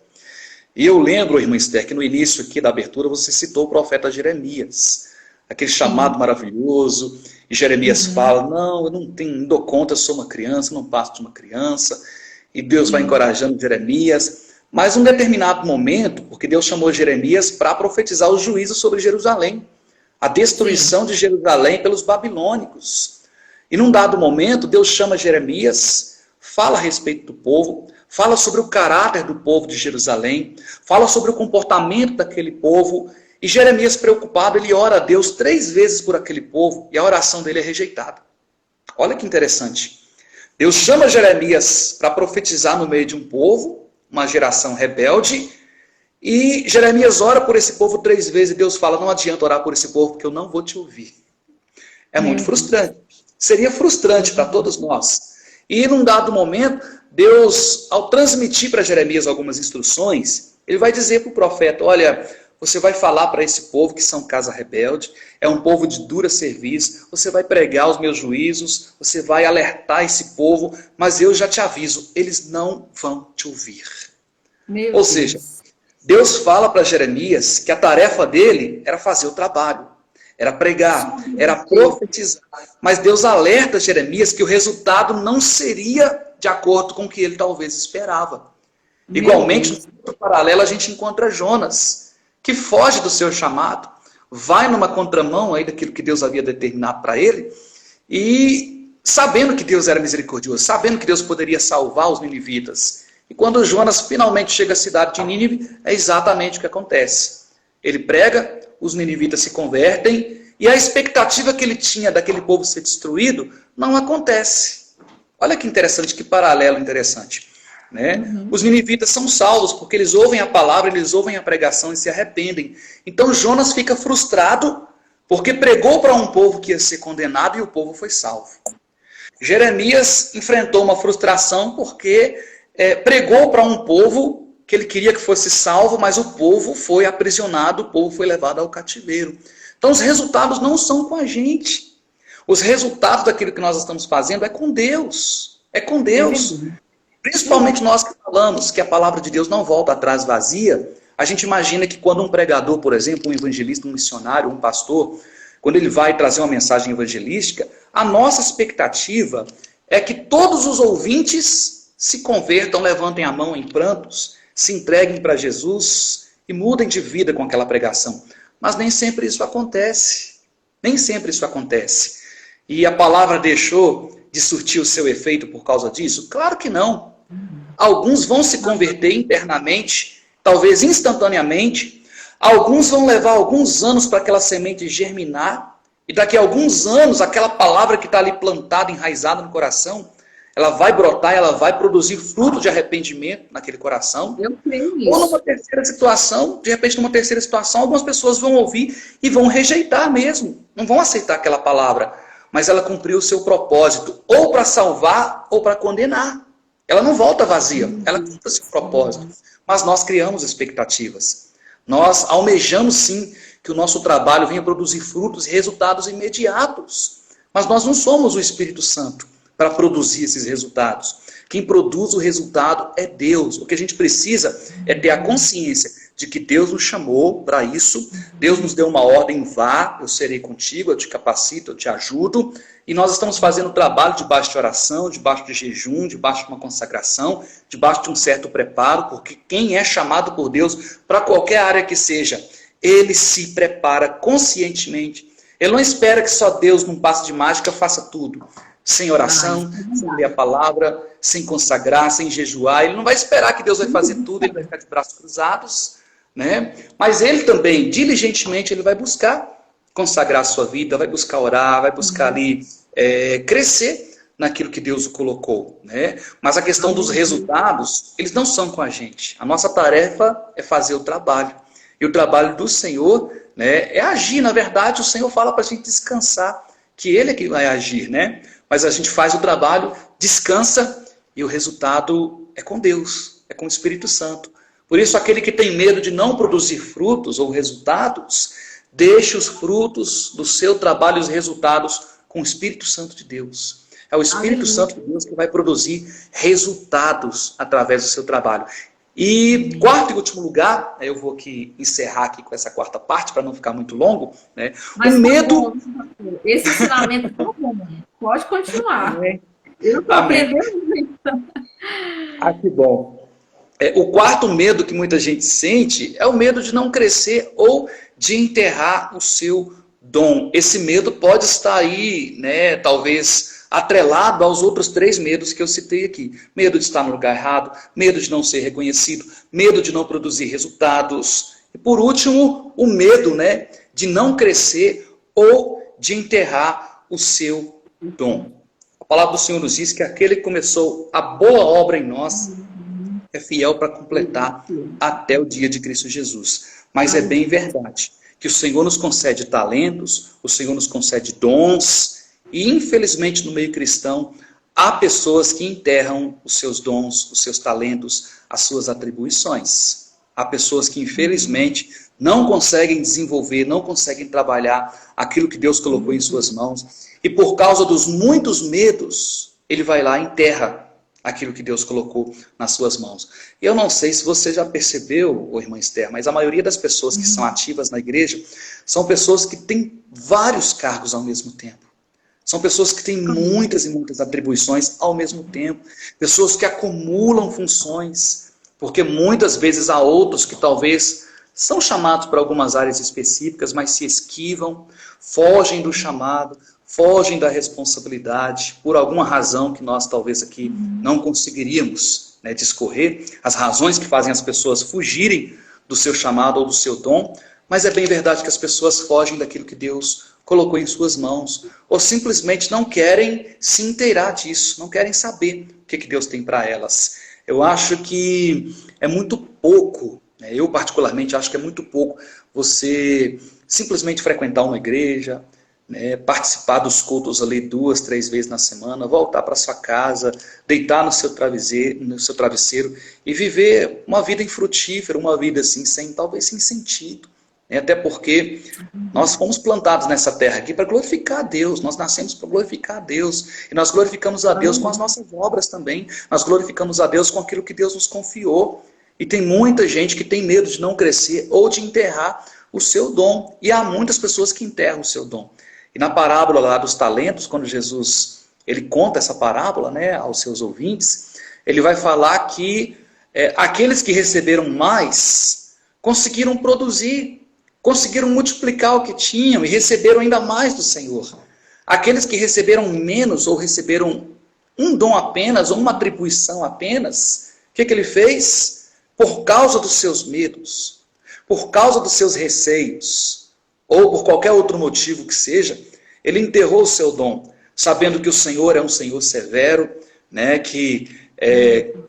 E eu lembro, irmã Esther, que no início aqui da abertura você citou o profeta Jeremias. Aquele chamado maravilhoso. E Jeremias fala, não, eu não dou conta, eu sou uma criança, não passo de uma criança. E Deus vai encorajando Jeremias. Mas num determinado momento, porque Deus chamou Jeremias para profetizar o juízo sobre Jerusalém. A destruição de Jerusalém pelos babilônicos. E num dado momento, Deus chama Jeremias, fala a respeito do povo, fala sobre o caráter do povo de Jerusalém, fala sobre o comportamento daquele povo. E Jeremias, preocupado, ele ora a Deus 3 vezes por aquele povo e a oração dele é rejeitada. Olha que interessante. Deus chama Jeremias para profetizar no meio de um povo, uma geração rebelde, e Jeremias ora por esse povo 3 vezes, e Deus fala, não adianta orar por esse povo, porque eu não vou te ouvir. É muito frustrante. Seria frustrante para todos nós. E num dado momento, Deus, ao transmitir para Jeremias algumas instruções, ele vai dizer para o profeta, olha, você vai falar para esse povo que são casa rebelde, é um povo de dura serviço, você vai pregar os meus juízos, você vai alertar esse povo, mas eu já te aviso, eles não vão te ouvir. Ou seja, Deus fala para Jeremias que a tarefa dele era fazer o trabalho, era pregar, era profetizar, mas Deus alerta Jeremias que o resultado não seria de acordo com o que ele talvez esperava. Igualmente, no outro paralelo, a gente encontra Jonas, que foge do seu chamado, vai numa contramão aí daquilo que Deus havia determinado para ele, e sabendo que Deus era misericordioso, sabendo que Deus poderia salvar os ninivitas. E quando Jonas finalmente chega à cidade de Nínive, é exatamente o que acontece. Ele prega, os ninivitas se convertem, e a expectativa que ele tinha daquele povo ser destruído não acontece. Olha que interessante, que paralelo interessante. Né? Os ninivitas são salvos porque eles ouvem a palavra, eles ouvem a pregação e se arrependem. Então Jonas fica frustrado porque pregou para um povo que ia ser condenado e o povo foi salvo. Jeremias enfrentou uma frustração porque pregou para um povo que ele queria que fosse salvo, mas o povo foi aprisionado, o povo foi levado ao cativeiro. Então os resultados não são com a gente. Os resultados daquilo que nós estamos fazendo é com Deus. É com Deus. Principalmente nós que falamos que a palavra de Deus não volta atrás vazia, a gente imagina que quando um pregador, por exemplo, um evangelista, um missionário, um pastor, quando ele vai trazer uma mensagem evangelística, a nossa expectativa é que todos os ouvintes se convertam, levantem a mão em prantos, se entreguem para Jesus e mudem de vida com aquela pregação. Mas nem sempre isso acontece. Nem sempre isso acontece. E a palavra deixou de surtir o seu efeito por causa disso? Claro que não. Alguns vão se converter internamente, talvez instantaneamente. Alguns vão levar alguns anos para aquela semente germinar. E daqui a alguns anos, aquela palavra que está ali plantada, enraizada no coração, ela vai brotar, ela vai produzir fruto de arrependimento naquele coração. Eu creio Ou nisso. numa terceira situação, de repente numa terceira situação, algumas pessoas vão ouvir e vão rejeitar mesmo, não vão aceitar aquela palavra, mas ela cumpriu o seu propósito, ou para salvar ou para condenar. Ela não volta vazia, ela cumpre o seu propósito. Mas nós criamos expectativas. Nós almejamos sim que o nosso trabalho venha produzir frutos e resultados imediatos. Mas nós não somos o Espírito Santo para produzir esses resultados. Quem produz o resultado é Deus. O que a gente precisa é ter a consciência de que Deus nos chamou para isso. Deus nos deu uma ordem: vá, eu serei contigo, eu te capacito, eu te ajudo. E nós estamos fazendo o trabalho debaixo de oração, debaixo de jejum, debaixo de uma consagração, debaixo de um certo preparo, porque quem é chamado por Deus para qualquer área que seja, ele se prepara conscientemente. Ele não espera que só Deus, num passe de mágica, faça tudo. Sem oração, sem ler a palavra, sem consagrar, sem jejuar. Ele não vai esperar que Deus vai fazer tudo, ele vai ficar de braços cruzados, né? Mas ele também, diligentemente, ele vai buscar consagrar a sua vida, vai buscar orar, vai buscar ali crescer naquilo que Deus o colocou, né? Mas a questão dos resultados, eles não são com a gente. A nossa tarefa é fazer o trabalho. E o trabalho do Senhor, né, é agir. Na verdade, o Senhor fala para a gente descansar, que Ele é que vai agir, né? Mas a gente faz o trabalho, descansa, e o resultado é com Deus, é com o Espírito Santo. Por isso, aquele que tem medo de não produzir frutos ou resultados, deixe os frutos do seu trabalho e os resultados com o Espírito Santo de Deus. É o Espírito Santo de Deus que vai produzir resultados através do seu trabalho. E quarto e último lugar, eu vou aqui encerrar aqui com essa quarta parte, para não ficar muito longo, né? Mas o medo... Esse ensinamento é bom. Pode continuar. Eu estou aprendendo muito. Ah, que bom. O quarto medo que muita gente sente é o medo de não crescer ou de enterrar o seu dom. Esse medo pode estar aí, né, talvez atrelado aos outros 3 medos que eu citei aqui. Medo de estar no lugar errado, medo de não ser reconhecido, medo de não produzir resultados. E por último, o medo, né, de não crescer ou de enterrar o seu dom. A palavra do Senhor nos diz que aquele que começou a boa obra em nós é fiel para completar até o dia de Cristo Jesus. Mas é bem verdade que o Senhor nos concede talentos, o Senhor nos concede dons, e infelizmente no meio cristão há pessoas que enterram os seus dons, os seus talentos, as suas atribuições. Há pessoas que infelizmente não conseguem desenvolver, não conseguem trabalhar aquilo que Deus colocou em suas mãos, e por causa dos muitos medos, ele vai lá e enterra aquilo que Deus colocou nas suas mãos. Eu não sei se você já percebeu, irmã Esther, mas a maioria das pessoas que são ativas na igreja são pessoas que têm vários cargos ao mesmo tempo. São pessoas que têm muitas e muitas atribuições ao mesmo tempo. Pessoas que acumulam funções, porque muitas vezes há outros que talvez são chamados para algumas áreas específicas, mas se esquivam, fogem do chamado, fogem da responsabilidade, por alguma razão que nós talvez aqui não conseguiríamos, né, discorrer, as razões que fazem as pessoas fugirem do seu chamado ou do seu dom, mas é bem verdade que as pessoas fogem daquilo que Deus colocou em suas mãos, ou simplesmente não querem se inteirar disso, não querem saber o que Deus tem para elas. Eu acho que é muito pouco, né, eu particularmente acho que é muito pouco você simplesmente frequentar uma igreja, né, participar dos cultos ali 2, 3 vezes na semana, voltar para sua casa, deitar no seu travesseiro e viver uma vida infrutífera, uma vida assim, talvez sem sentido. Até porque nós fomos plantados nessa terra aqui para glorificar a Deus, nós nascemos para glorificar a Deus, e nós glorificamos a Deus com as nossas obras também, nós glorificamos a Deus com aquilo que Deus nos confiou, e tem muita gente que tem medo de não crescer ou de enterrar o seu dom, e há muitas pessoas que enterram o seu dom. E na parábola lá dos talentos, quando Jesus ele conta essa parábola, né, aos seus ouvintes, ele vai falar que aqueles que receberam mais conseguiram produzir, conseguiram multiplicar o que tinham e receberam ainda mais do Senhor. Aqueles que receberam menos ou receberam um dom apenas, ou uma atribuição apenas, o que ele fez? Por causa dos seus medos, por causa dos seus receios, ou por qualquer outro motivo que seja, ele enterrou o seu dom, sabendo que o Senhor é um Senhor severo, né, que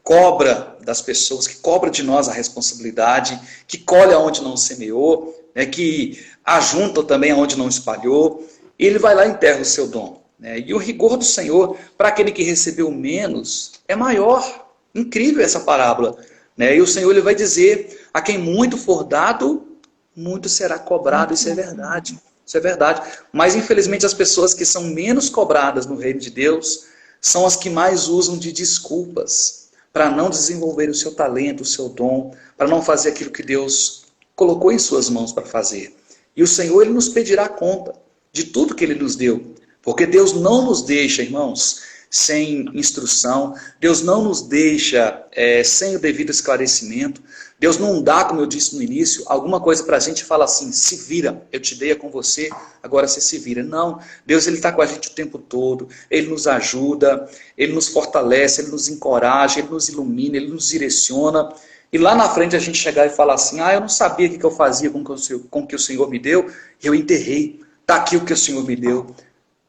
cobra das pessoas, que cobra de nós a responsabilidade, que colhe aonde não semeou, né, que ajunta também aonde não espalhou. Ele vai lá e enterra o seu dom. Né? E o rigor do Senhor, para aquele que recebeu menos, é maior. Incrível essa parábola. Né? E o Senhor ele vai dizer, a quem muito for dado, muito será cobrado. Isso é verdade. Isso é verdade. Mas, infelizmente, as pessoas que são menos cobradas no reino de Deus são as que mais usam de desculpas para não desenvolver o seu talento, o seu dom, para não fazer aquilo que Deus colocou em suas mãos para fazer. E o Senhor ele nos pedirá conta de tudo que Ele nos deu. Porque Deus não nos deixa, irmãos, sem instrução. Deus não nos deixa sem o devido esclarecimento. Deus não dá, como eu disse no início, alguma coisa para a gente e fala assim, se vira, eu te dei com você, agora você se vira. Não, Deus está com a gente o tempo todo, Ele nos ajuda, Ele nos fortalece, Ele nos encoraja, Ele nos ilumina, Ele nos direciona. E lá na frente a gente chegar e falar assim, eu não sabia o que eu fazia com o que o Senhor me deu, eu enterrei. Está aqui o que o Senhor me deu.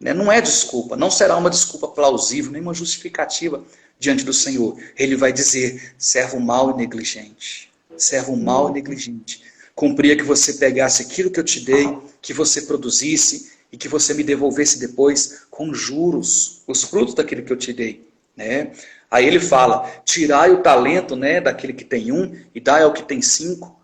Não é desculpa, não será uma desculpa plausível, nem uma justificativa diante do Senhor. Ele vai dizer, servo mau e negligente. Servo mau e negligente. Cumpria que você pegasse aquilo que eu te dei, que você produzisse e que você me devolvesse depois com juros, os frutos daquilo que eu te dei. Né? Aí ele fala, tirai o talento daquele que tem 1 e dai ao que tem 5,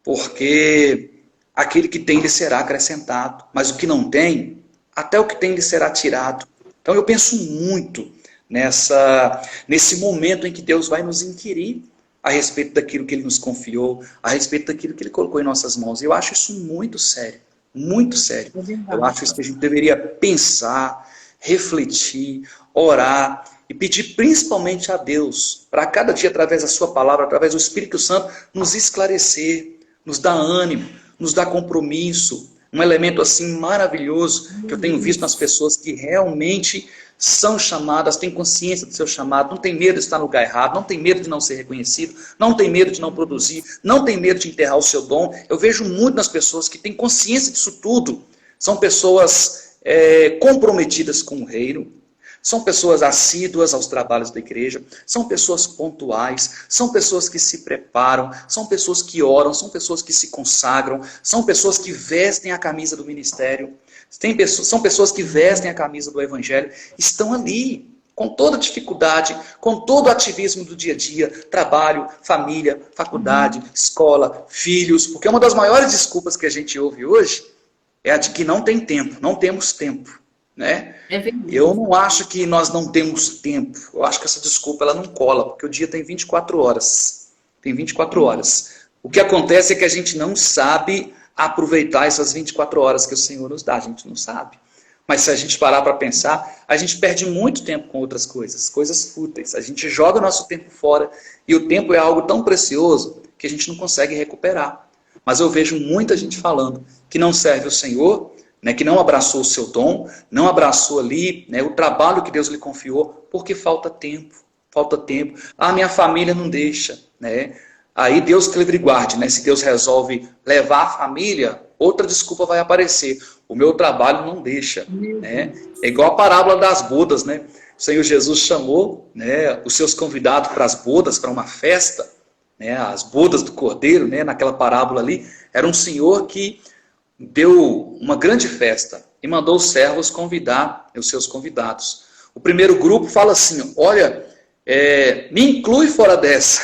porque aquele que tem lhe será acrescentado, mas o que não tem, até o que tem lhe será tirado. Então eu penso muito nesse momento em que Deus vai nos inquirir a respeito daquilo que Ele nos confiou, a respeito daquilo que Ele colocou em nossas mãos. Eu acho isso muito sério, muito sério. Eu acho isso que a gente deveria pensar, refletir, orar e pedir principalmente a Deus, para cada dia, através da sua palavra, através do Espírito Santo, nos esclarecer, nos dar ânimo, nos dá compromisso, um elemento assim maravilhoso que eu tenho visto nas pessoas que realmente são chamadas, têm consciência do seu chamado, não tem medo de estar no lugar errado, não tem medo de não ser reconhecido, não tem medo de não produzir, não tem medo de enterrar o seu dom. Eu vejo muito nas pessoas que têm consciência disso tudo. São pessoas comprometidas com o reino, são pessoas assíduas aos trabalhos da igreja, são pessoas pontuais, são pessoas que se preparam, são pessoas que oram, são pessoas que se consagram, são pessoas que vestem a camisa do ministério, são pessoas que vestem a camisa do evangelho, estão ali, com toda dificuldade, com todo o ativismo do dia a dia, trabalho, família, faculdade, escola, filhos, porque uma das maiores desculpas que a gente ouve hoje é a de que não tem tempo, não temos tempo. Né? Eu não acho que nós não temos tempo. Eu acho que essa desculpa ela não cola, porque o dia tem 24 horas. Tem 24 horas. O que acontece é que a gente não sabe aproveitar essas 24 horas que o Senhor nos dá. A gente não sabe. Mas se a gente parar para pensar, a gente perde muito tempo com outras coisas, coisas fúteis. A gente joga o nosso tempo fora e o tempo é algo tão precioso que a gente não consegue recuperar. Mas eu vejo muita gente falando que não serve o Senhor, que não abraçou o seu dom, não abraçou ali o trabalho que Deus lhe confiou, porque falta tempo. Falta tempo. Minha família não deixa. Aí Deus que livre e guarde. Se Deus resolve levar a família, outra desculpa vai aparecer. O meu trabalho não deixa. É igual a parábola das bodas. O Senhor Jesus chamou os seus convidados para as bodas, para uma festa, as bodas do Cordeiro, naquela parábola ali. Era um senhor que deu uma grande festa e mandou os servos convidar os seus convidados. O primeiro grupo fala assim, olha, me inclui fora dessa,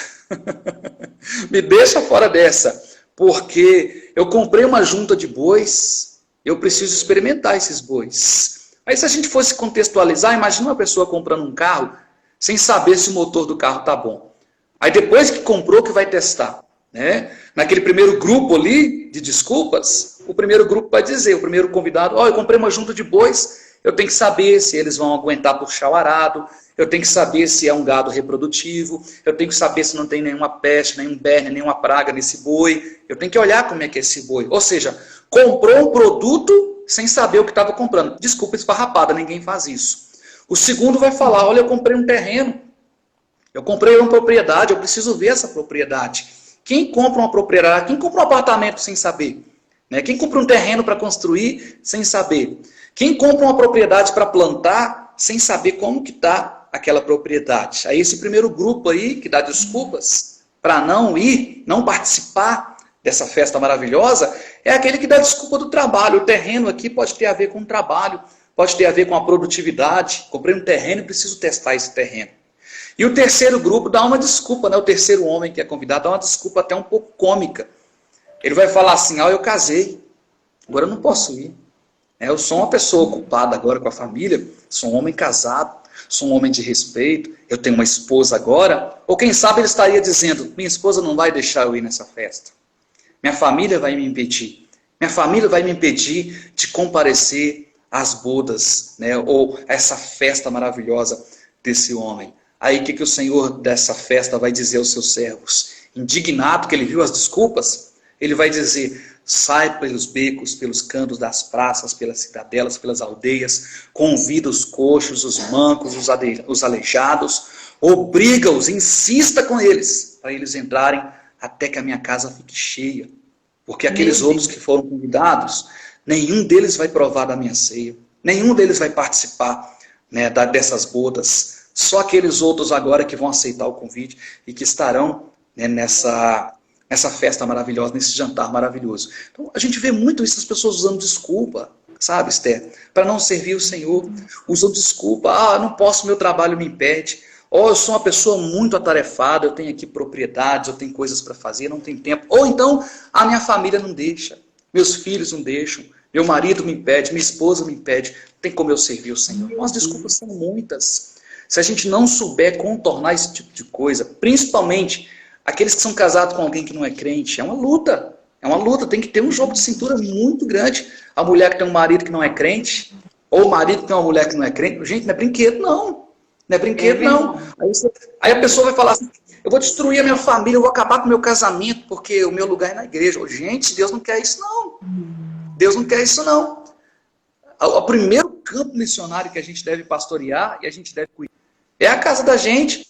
me deixa fora dessa, porque eu comprei uma junta de bois, eu preciso experimentar esses bois. Aí se a gente fosse contextualizar, imagina uma pessoa comprando um carro, sem saber se o motor do carro está bom. Aí depois que comprou que vai testar. Naquele primeiro grupo ali de desculpas, o primeiro grupo vai dizer, o primeiro convidado, eu comprei uma junta de bois, eu tenho que saber se eles vão aguentar puxar o arado, eu tenho que saber se é um gado reprodutivo, eu tenho que saber se não tem nenhuma peste, nenhum berne, nenhuma praga nesse boi, eu tenho que olhar como é que é esse boi. Ou seja, comprou um produto sem saber o que estava comprando. Desculpa esfarrapada, ninguém faz isso. O segundo vai falar, olha, eu comprei um terreno, eu comprei uma propriedade, eu preciso ver essa propriedade. Quem compra uma propriedade, quem compra um apartamento sem saber? Quem compra um terreno para construir sem saber? Quem compra uma propriedade para plantar sem saber como que está? aquela propriedade. Aí esse primeiro grupo aí, que dá desculpas para não ir, não participar dessa festa maravilhosa, é aquele que dá desculpa do trabalho. O terreno aqui pode ter a ver com o trabalho, pode ter a ver com a produtividade. Comprei um terreno e preciso testar esse terreno. E o terceiro grupo dá uma desculpa, né? O terceiro homem que é convidado dá uma desculpa até um pouco cômica. Ele vai falar assim, eu casei, agora eu não posso ir. Eu sou uma pessoa ocupada agora com a família, sou um homem casado, sou um homem de respeito, eu tenho uma esposa agora. Ou quem sabe ele estaria dizendo, minha esposa não vai deixar eu ir nessa festa. Minha família vai me impedir. Minha família vai me impedir de comparecer às bodas, né? Ou a essa festa maravilhosa desse homem. Aí o que o Senhor dessa festa vai dizer aos seus servos? Indignado que ele viu as desculpas, ele vai dizer, sai pelos becos, pelos cantos das praças, pelas cidadelas, pelas aldeias, convida os coxos, os mancos, os aleijados, obriga-os, insista com eles, para eles entrarem até que a minha casa fique cheia. Porque aqueles outros que foram convidados, nenhum deles vai provar da minha ceia, nenhum deles vai participar, né, dessas bodas. Só aqueles outros agora que vão aceitar o convite e que estarão, né, nessa festa maravilhosa, nesse jantar maravilhoso. Então, a gente vê muito isso, as pessoas usando desculpa, sabe, Esther? Para não servir o Senhor. Usam desculpa, não posso, meu trabalho me impede. Ou eu sou uma pessoa muito atarefada, eu tenho aqui propriedades, eu tenho coisas para fazer, não tenho tempo. Ou então, a minha família não deixa, meus filhos não deixam, meu marido me impede, minha esposa me impede, não tem como eu servir o Senhor. Então, as desculpas são muitas. Se a gente não souber contornar esse tipo de coisa, principalmente aqueles que são casados com alguém que não é crente, é uma luta. É uma luta, tem que ter um jogo de cintura muito grande. A mulher que tem um marido que não é crente, ou o marido que tem uma mulher que não é crente, gente, não é brinquedo não. Não é brinquedo não. Aí a pessoa vai falar assim, eu vou destruir a minha família, eu vou acabar com o meu casamento, porque o meu lugar é na igreja. Gente, Deus não quer isso não. Deus não quer isso não. O primeiro campo missionário que a gente deve pastorear e a gente deve cuidar é a casa da gente.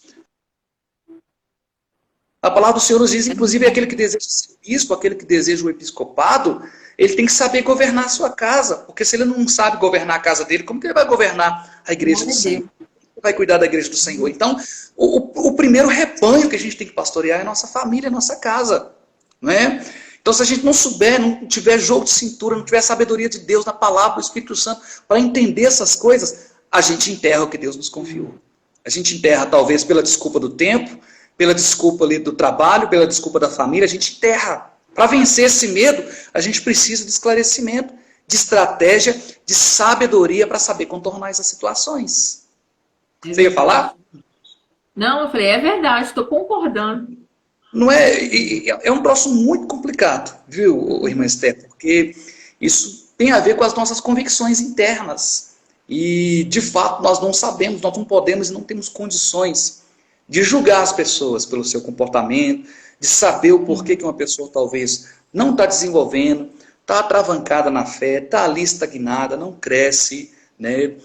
A palavra do Senhor nos diz, inclusive, aquele que deseja ser bispo, aquele que deseja o episcopado, ele tem que saber governar a sua casa. Porque se ele não sabe governar a casa dele, como que ele vai governar a igreja do Senhor? Ele vai cuidar da igreja do Senhor. Então, o primeiro rebanho que a gente tem que pastorear é a nossa família, a nossa casa. Não é? Então, se a gente não souber, não tiver jogo de cintura, não tiver sabedoria de Deus na palavra do Espírito Santo, para entender essas coisas, a gente enterra o que Deus nos confiou. A gente enterra, talvez, pela desculpa do tempo, pela desculpa ali do trabalho, pela desculpa da família, a gente enterra. Para vencer esse medo, a gente precisa de esclarecimento, de estratégia, de sabedoria para saber contornar essas situações. Você ia falar? Não, eu falei, é verdade, estou concordando. Não é um troço muito complicado, viu, irmã Esther? Porque isso tem a ver com as nossas convicções internas. E, de fato, nós não sabemos, nós não podemos e não temos condições de julgar as pessoas pelo seu comportamento, de saber o porquê que uma pessoa talvez não está desenvolvendo, está atravancada na fé, está ali estagnada, não cresce, né?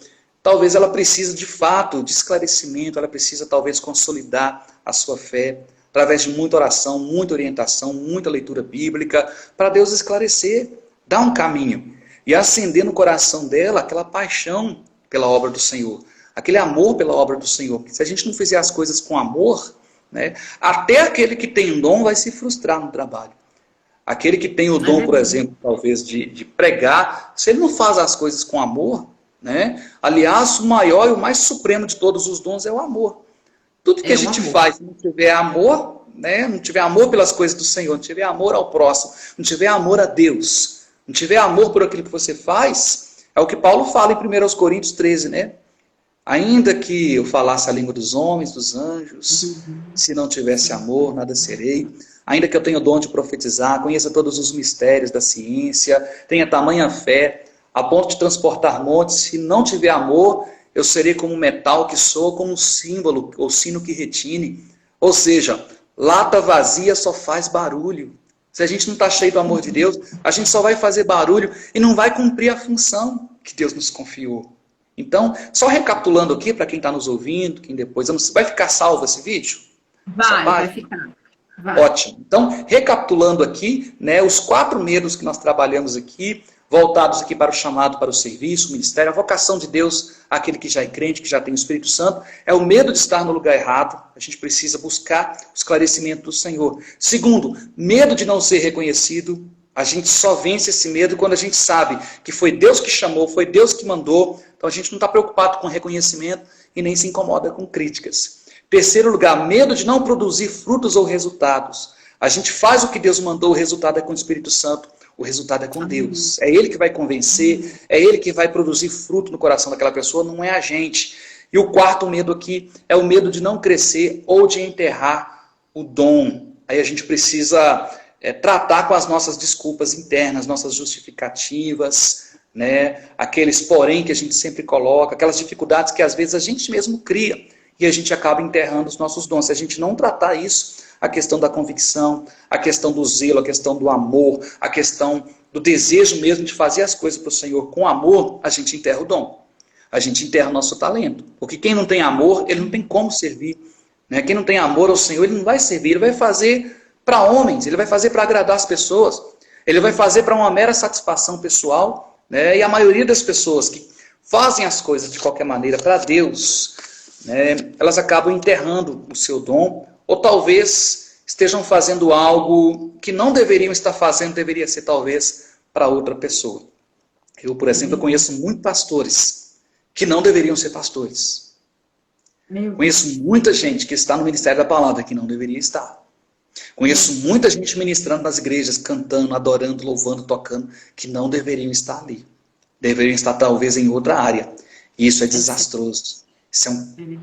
Talvez ela precise, de fato, de esclarecimento, ela precisa talvez consolidar a sua fé, através de muita oração, muita orientação, muita leitura bíblica, para Deus esclarecer, dar um caminho e acender no coração dela aquela paixão pela obra do Senhor, aquele amor pela obra do Senhor. Porque se a gente não fizer as coisas com amor, né, até aquele que tem um dom vai se frustrar no trabalho. Aquele que tem o dom, por exemplo, talvez de pregar, se ele não faz as coisas com amor, né, aliás, o maior e o mais supremo de todos os dons é o amor. Tudo que a gente faz, se não tiver amor, né, não tiver amor pelas coisas do Senhor, não tiver amor ao próximo, não tiver amor a Deus, não tiver amor por aquilo que você faz, é o que Paulo fala em 1 Coríntios 13, né? Ainda que eu falasse a língua dos homens, dos anjos, se não tivesse amor, nada serei. Ainda que eu tenha o dom de profetizar, conheça todos os mistérios da ciência, tenha tamanha fé, a ponto de transportar montes, se não tiver amor, eu serei como um metal que soa, como um símbolo, ou sino que retine. Ou seja, lata vazia só faz barulho. Se a gente não está cheio do amor de Deus, a gente só vai fazer barulho e não vai cumprir a função que Deus nos confiou. Então, só recapitulando aqui, para quem está nos ouvindo, quem depois... Vai ficar salvo esse vídeo? Vai ficar. Vai. Ótimo. Então, recapitulando aqui, né, os 4 medos que nós trabalhamos aqui, voltados aqui para o chamado, para o serviço, o ministério, a vocação de Deus, aquele que já é crente, que já tem o Espírito Santo, é o medo de estar no lugar errado. A gente precisa buscar o esclarecimento do Senhor. Segundo, medo de não ser reconhecido. A gente só vence esse medo quando a gente sabe que foi Deus que chamou, foi Deus que mandou. Então a gente não está preocupado com reconhecimento e nem se incomoda com críticas. Terceiro lugar, medo de não produzir frutos ou resultados. A gente faz o que Deus mandou, o resultado é com o Espírito Santo, o resultado é com Deus. É Ele que vai convencer, é Ele que vai produzir fruto no coração daquela pessoa, não é a gente. E o quarto medo aqui é o medo de não crescer ou de enterrar o dom. Aí a gente precisa tratar com as nossas desculpas internas, nossas justificativas, né? Aqueles porém que a gente sempre coloca, aquelas dificuldades que às vezes a gente mesmo cria e a gente acaba enterrando os nossos dons. Se a gente não tratar isso, a questão da convicção, a questão do zelo, a questão do amor, a questão do desejo mesmo de fazer as coisas para o Senhor com amor, a gente enterra o dom. A gente enterra o nosso talento. Porque quem não tem amor, ele não tem como servir. Né? Quem não tem amor ao Senhor, ele não vai servir. Ele vai fazer para homens, ele vai fazer para agradar as pessoas. Ele vai fazer para uma mera satisfação pessoal. Né? E a maioria das pessoas que fazem as coisas de qualquer maneira para Deus, né, elas acabam enterrando o seu dom, ou talvez estejam fazendo algo que não deveriam estar fazendo, deveria ser talvez para outra pessoa. Eu, por exemplo, conheço muitos pastores que não deveriam ser pastores. Conheço muita gente que está no Ministério da Palavra que não deveria estar. Conheço muita gente ministrando nas igrejas, cantando, adorando, louvando, tocando, que não deveriam estar ali. Deveriam estar talvez em outra área. E isso é desastroso. Isso é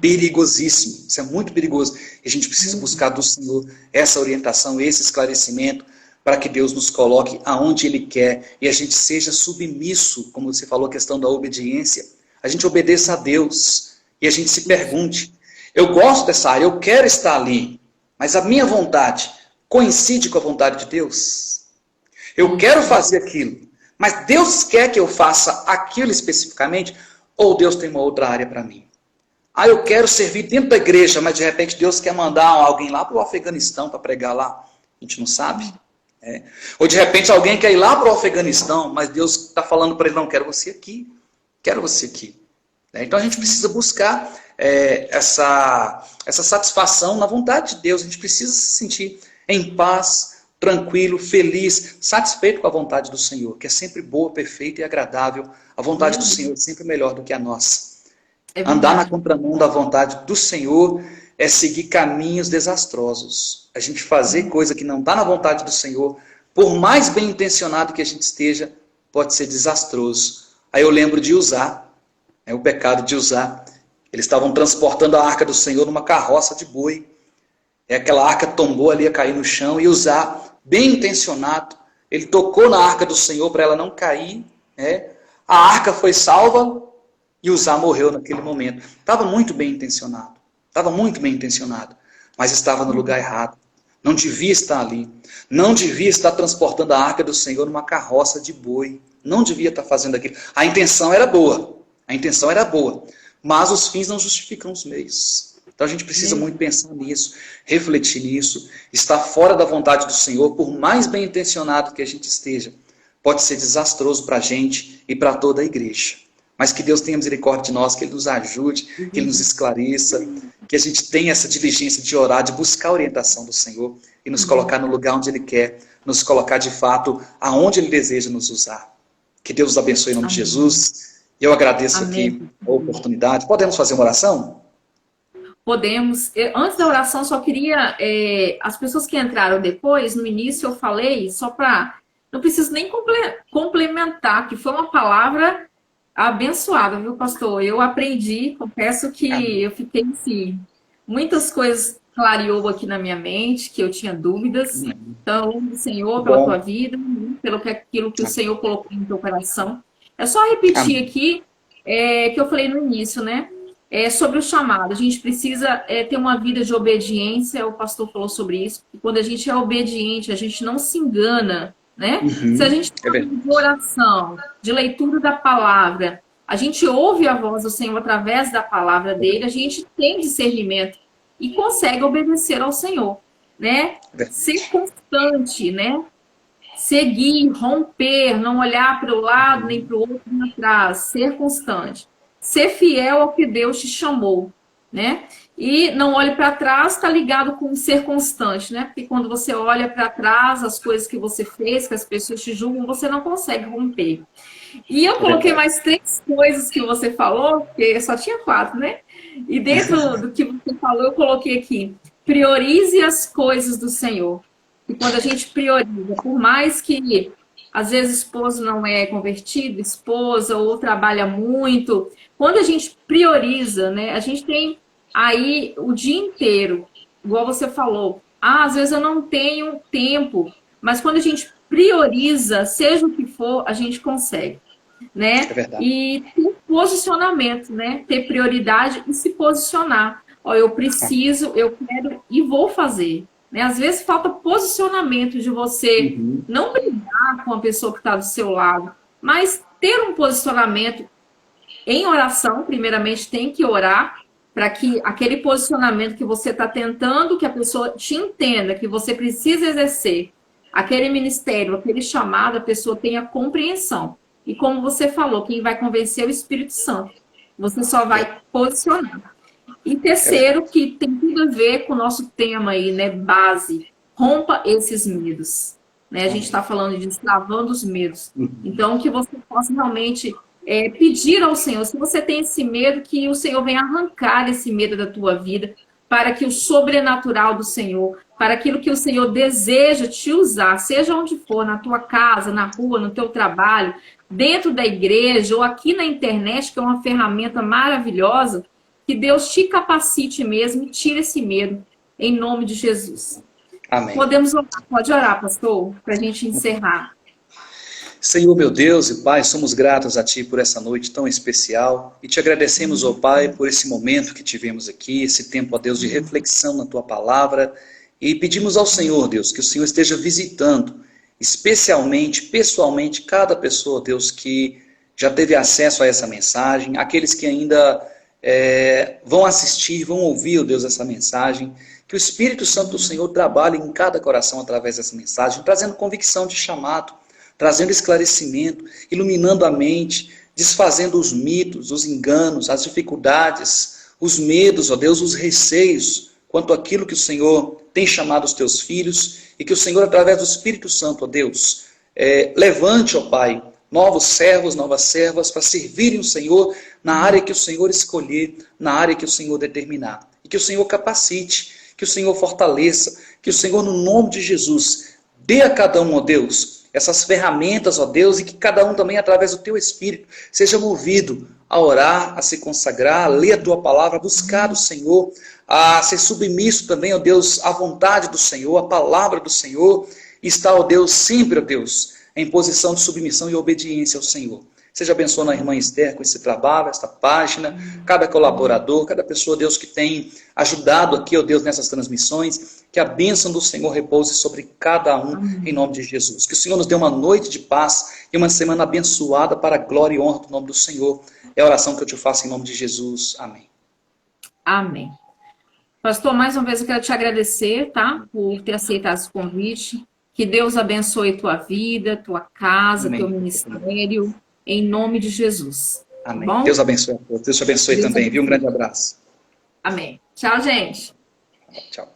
perigosíssimo, isso é muito perigoso. E a gente precisa buscar do Senhor essa orientação, esse esclarecimento, para que Deus nos coloque aonde Ele quer e a gente seja submisso, como você falou, a questão da obediência. A gente obedeça a Deus e a gente se pergunte, eu gosto dessa área, eu quero estar ali, mas a minha vontade coincide com a vontade de Deus? Eu quero fazer aquilo, mas Deus quer que eu faça aquilo especificamente, ou Deus tem uma outra área para mim? Eu quero servir dentro da igreja, mas de repente Deus quer mandar alguém lá para o Afeganistão para pregar lá. A gente não sabe. Ou de repente alguém quer ir lá para o Afeganistão, mas Deus está falando para ele, não, quero você aqui. Quero você aqui. Então a gente precisa buscar essa satisfação na vontade de Deus. A gente precisa se sentir em paz, tranquilo, feliz, satisfeito com a vontade do Senhor, que é sempre boa, perfeita e agradável. A vontade do Senhor é sempre melhor do que a nossa. Andar na contramão da vontade do Senhor é seguir caminhos desastrosos. A gente fazer coisa que não está na vontade do Senhor, por mais bem intencionado que a gente esteja, pode ser desastroso. Aí eu lembro de Uzá, o pecado de Uzá. Eles estavam transportando a arca do Senhor numa carroça de boi. Aquela arca tombou ali a cair no chão e Uzá, bem intencionado, ele tocou na arca do Senhor para ela não cair. A arca foi salva e Uzá morreu naquele momento. Estava muito bem intencionado. Mas estava no lugar errado. Não devia estar ali. Não devia estar transportando a arca do Senhor numa carroça de boi. Não devia estar fazendo aquilo. A intenção era boa. Mas os fins não justificam os meios. Então a gente precisa muito pensar nisso, refletir nisso, estar fora da vontade do Senhor, por mais bem intencionado que a gente esteja, pode ser desastroso para a gente e para toda a igreja. Mas que Deus tenha misericórdia de nós, que Ele nos ajude, que Ele nos esclareça, que a gente tenha essa diligência de orar, de buscar a orientação do Senhor e nos colocar no lugar onde Ele quer, nos colocar de fato aonde Ele deseja nos usar. Que Deus nos abençoe em nome de Jesus. Eu agradeço aqui a oportunidade. Podemos fazer uma oração? Podemos. Antes da oração, só queria... as pessoas que entraram depois, no início eu falei, só para... Não preciso nem complementar, que foi uma palavra abençoada, viu, pastor? Eu aprendi, confesso que eu fiquei assim... Muitas coisas clareou aqui na minha mente, que eu tinha dúvidas. Então, Senhor, pela tua vida, pelo aquilo que o Senhor colocou no teu coração. É só repetir aqui que eu falei no início, né? Sobre o chamado. A gente precisa ter uma vida de obediência, o pastor falou sobre isso. E quando a gente é obediente, a gente não se engana, né? Se a gente tem de oração, de leitura da palavra, a gente ouve a voz do Senhor através da palavra dele, a gente tem discernimento e consegue obedecer ao Senhor, né? Ser constante, né? seguir, romper, não olhar para o lado, nem para o outro, nem atrás, ser constante. Ser fiel ao que Deus te chamou, né? E não olhe para trás, está ligado com ser constante, né? Porque quando você olha para trás, as coisas que você fez, que as pessoas te julgam, você não consegue romper. E eu É coloquei verdade. mais 3 coisas que você falou, porque só tinha 4, né? E dentro do que você falou, eu coloquei aqui: priorize as coisas do Senhor. E quando a gente prioriza, por mais que às vezes esposo não é convertido, esposa, ou trabalha muito, quando a gente prioriza, né? A gente tem aí o dia inteiro, igual você falou. Ah, às vezes eu não tenho tempo, mas quando a gente prioriza, seja o que for, a gente consegue, É né? verdade. E ter posicionamento, né? Ter prioridade e se posicionar. Ó, eu preciso, eu quero e vou fazer. Né? Às vezes falta posicionamento de você Uhum. não brigar com a pessoa que está do seu lado, mas ter um posicionamento em oração. Primeiramente, tem que orar para que aquele posicionamento que você está tentando, que a pessoa te entenda, que você precisa exercer, aquele ministério, aquele chamado, a pessoa tenha compreensão. E como você falou, quem vai convencer é o Espírito Santo. Você só É, vai posicionar. E é verdade. terceiro, que tem tudo a ver com o nosso tema aí, né? Base. Rompa esses medos. Né? A gente está Amém. falando de destravando os medos. Uhum. Então, que você possa realmente pedir ao Senhor, se você tem esse medo, que o Senhor venha arrancar esse medo da tua vida, para que o sobrenatural do Senhor, para aquilo que o Senhor deseja te usar, seja onde for, na tua casa, na rua, no teu trabalho, dentro da igreja ou aqui na internet, que é uma ferramenta maravilhosa, que Deus te capacite mesmo e tire esse medo, em nome de Jesus. Amém. Podemos orar, pode orar, pastor, para a gente encerrar. Senhor, meu Deus e Pai, somos gratos a Ti por essa noite tão especial e te agradecemos, ó Pai, por esse momento que tivemos aqui, esse tempo, ó Deus, de reflexão na Tua palavra, e pedimos ao Senhor, Deus, que o Senhor esteja visitando, especialmente, pessoalmente, cada pessoa, Deus, que já teve acesso a essa mensagem, aqueles que ainda vão assistir, vão ouvir, ó Deus, essa mensagem, que o Espírito Santo do Senhor trabalhe em cada coração através dessa mensagem, trazendo convicção de chamado, trazendo esclarecimento, iluminando a mente, desfazendo os mitos, os enganos, as dificuldades, os medos, ó Deus, os receios, quanto àquilo que o Senhor tem chamado os teus filhos, e que o Senhor, através do Espírito Santo, ó Deus, levante, ó Pai, novos servos, novas servas, para servirem o Senhor na área que o Senhor escolher, na área que o Senhor determinar. E que o Senhor capacite, que o Senhor fortaleça, que o Senhor, no nome de Jesus, dê a cada um, ó Deus, essas ferramentas, ó Deus, e que cada um também, através do teu Espírito, seja movido a orar, a se consagrar, a ler a tua palavra, a buscar do Senhor, a ser submisso também, ó Deus, à vontade do Senhor, à palavra do Senhor, e estar, ó Deus, sempre, ó Deus, em posição de submissão e obediência ao Senhor. Seja abençoando a irmã Esther com esse trabalho, esta página, cada colaborador, cada pessoa, Deus, que tem ajudado aqui, ó Deus, nessas transmissões, que a bênção do Senhor repouse sobre cada um, em nome de Jesus. Que o Senhor nos dê uma noite de paz e uma semana abençoada para a glória e honra do nome do Senhor. É a oração que eu te faço em nome de Jesus. Amém. Amém. Pastor, mais uma vez eu quero te agradecer, tá? Por ter aceitado esse convite. Que Deus abençoe tua vida, tua casa, teu Amém. ministério, em nome de Jesus. Tá Amém. bom? Deus abençoe a todos. Deus te abençoe Deus também, viu? Um abençoe. grande abraço. Amém. Tchau, gente. Tchau.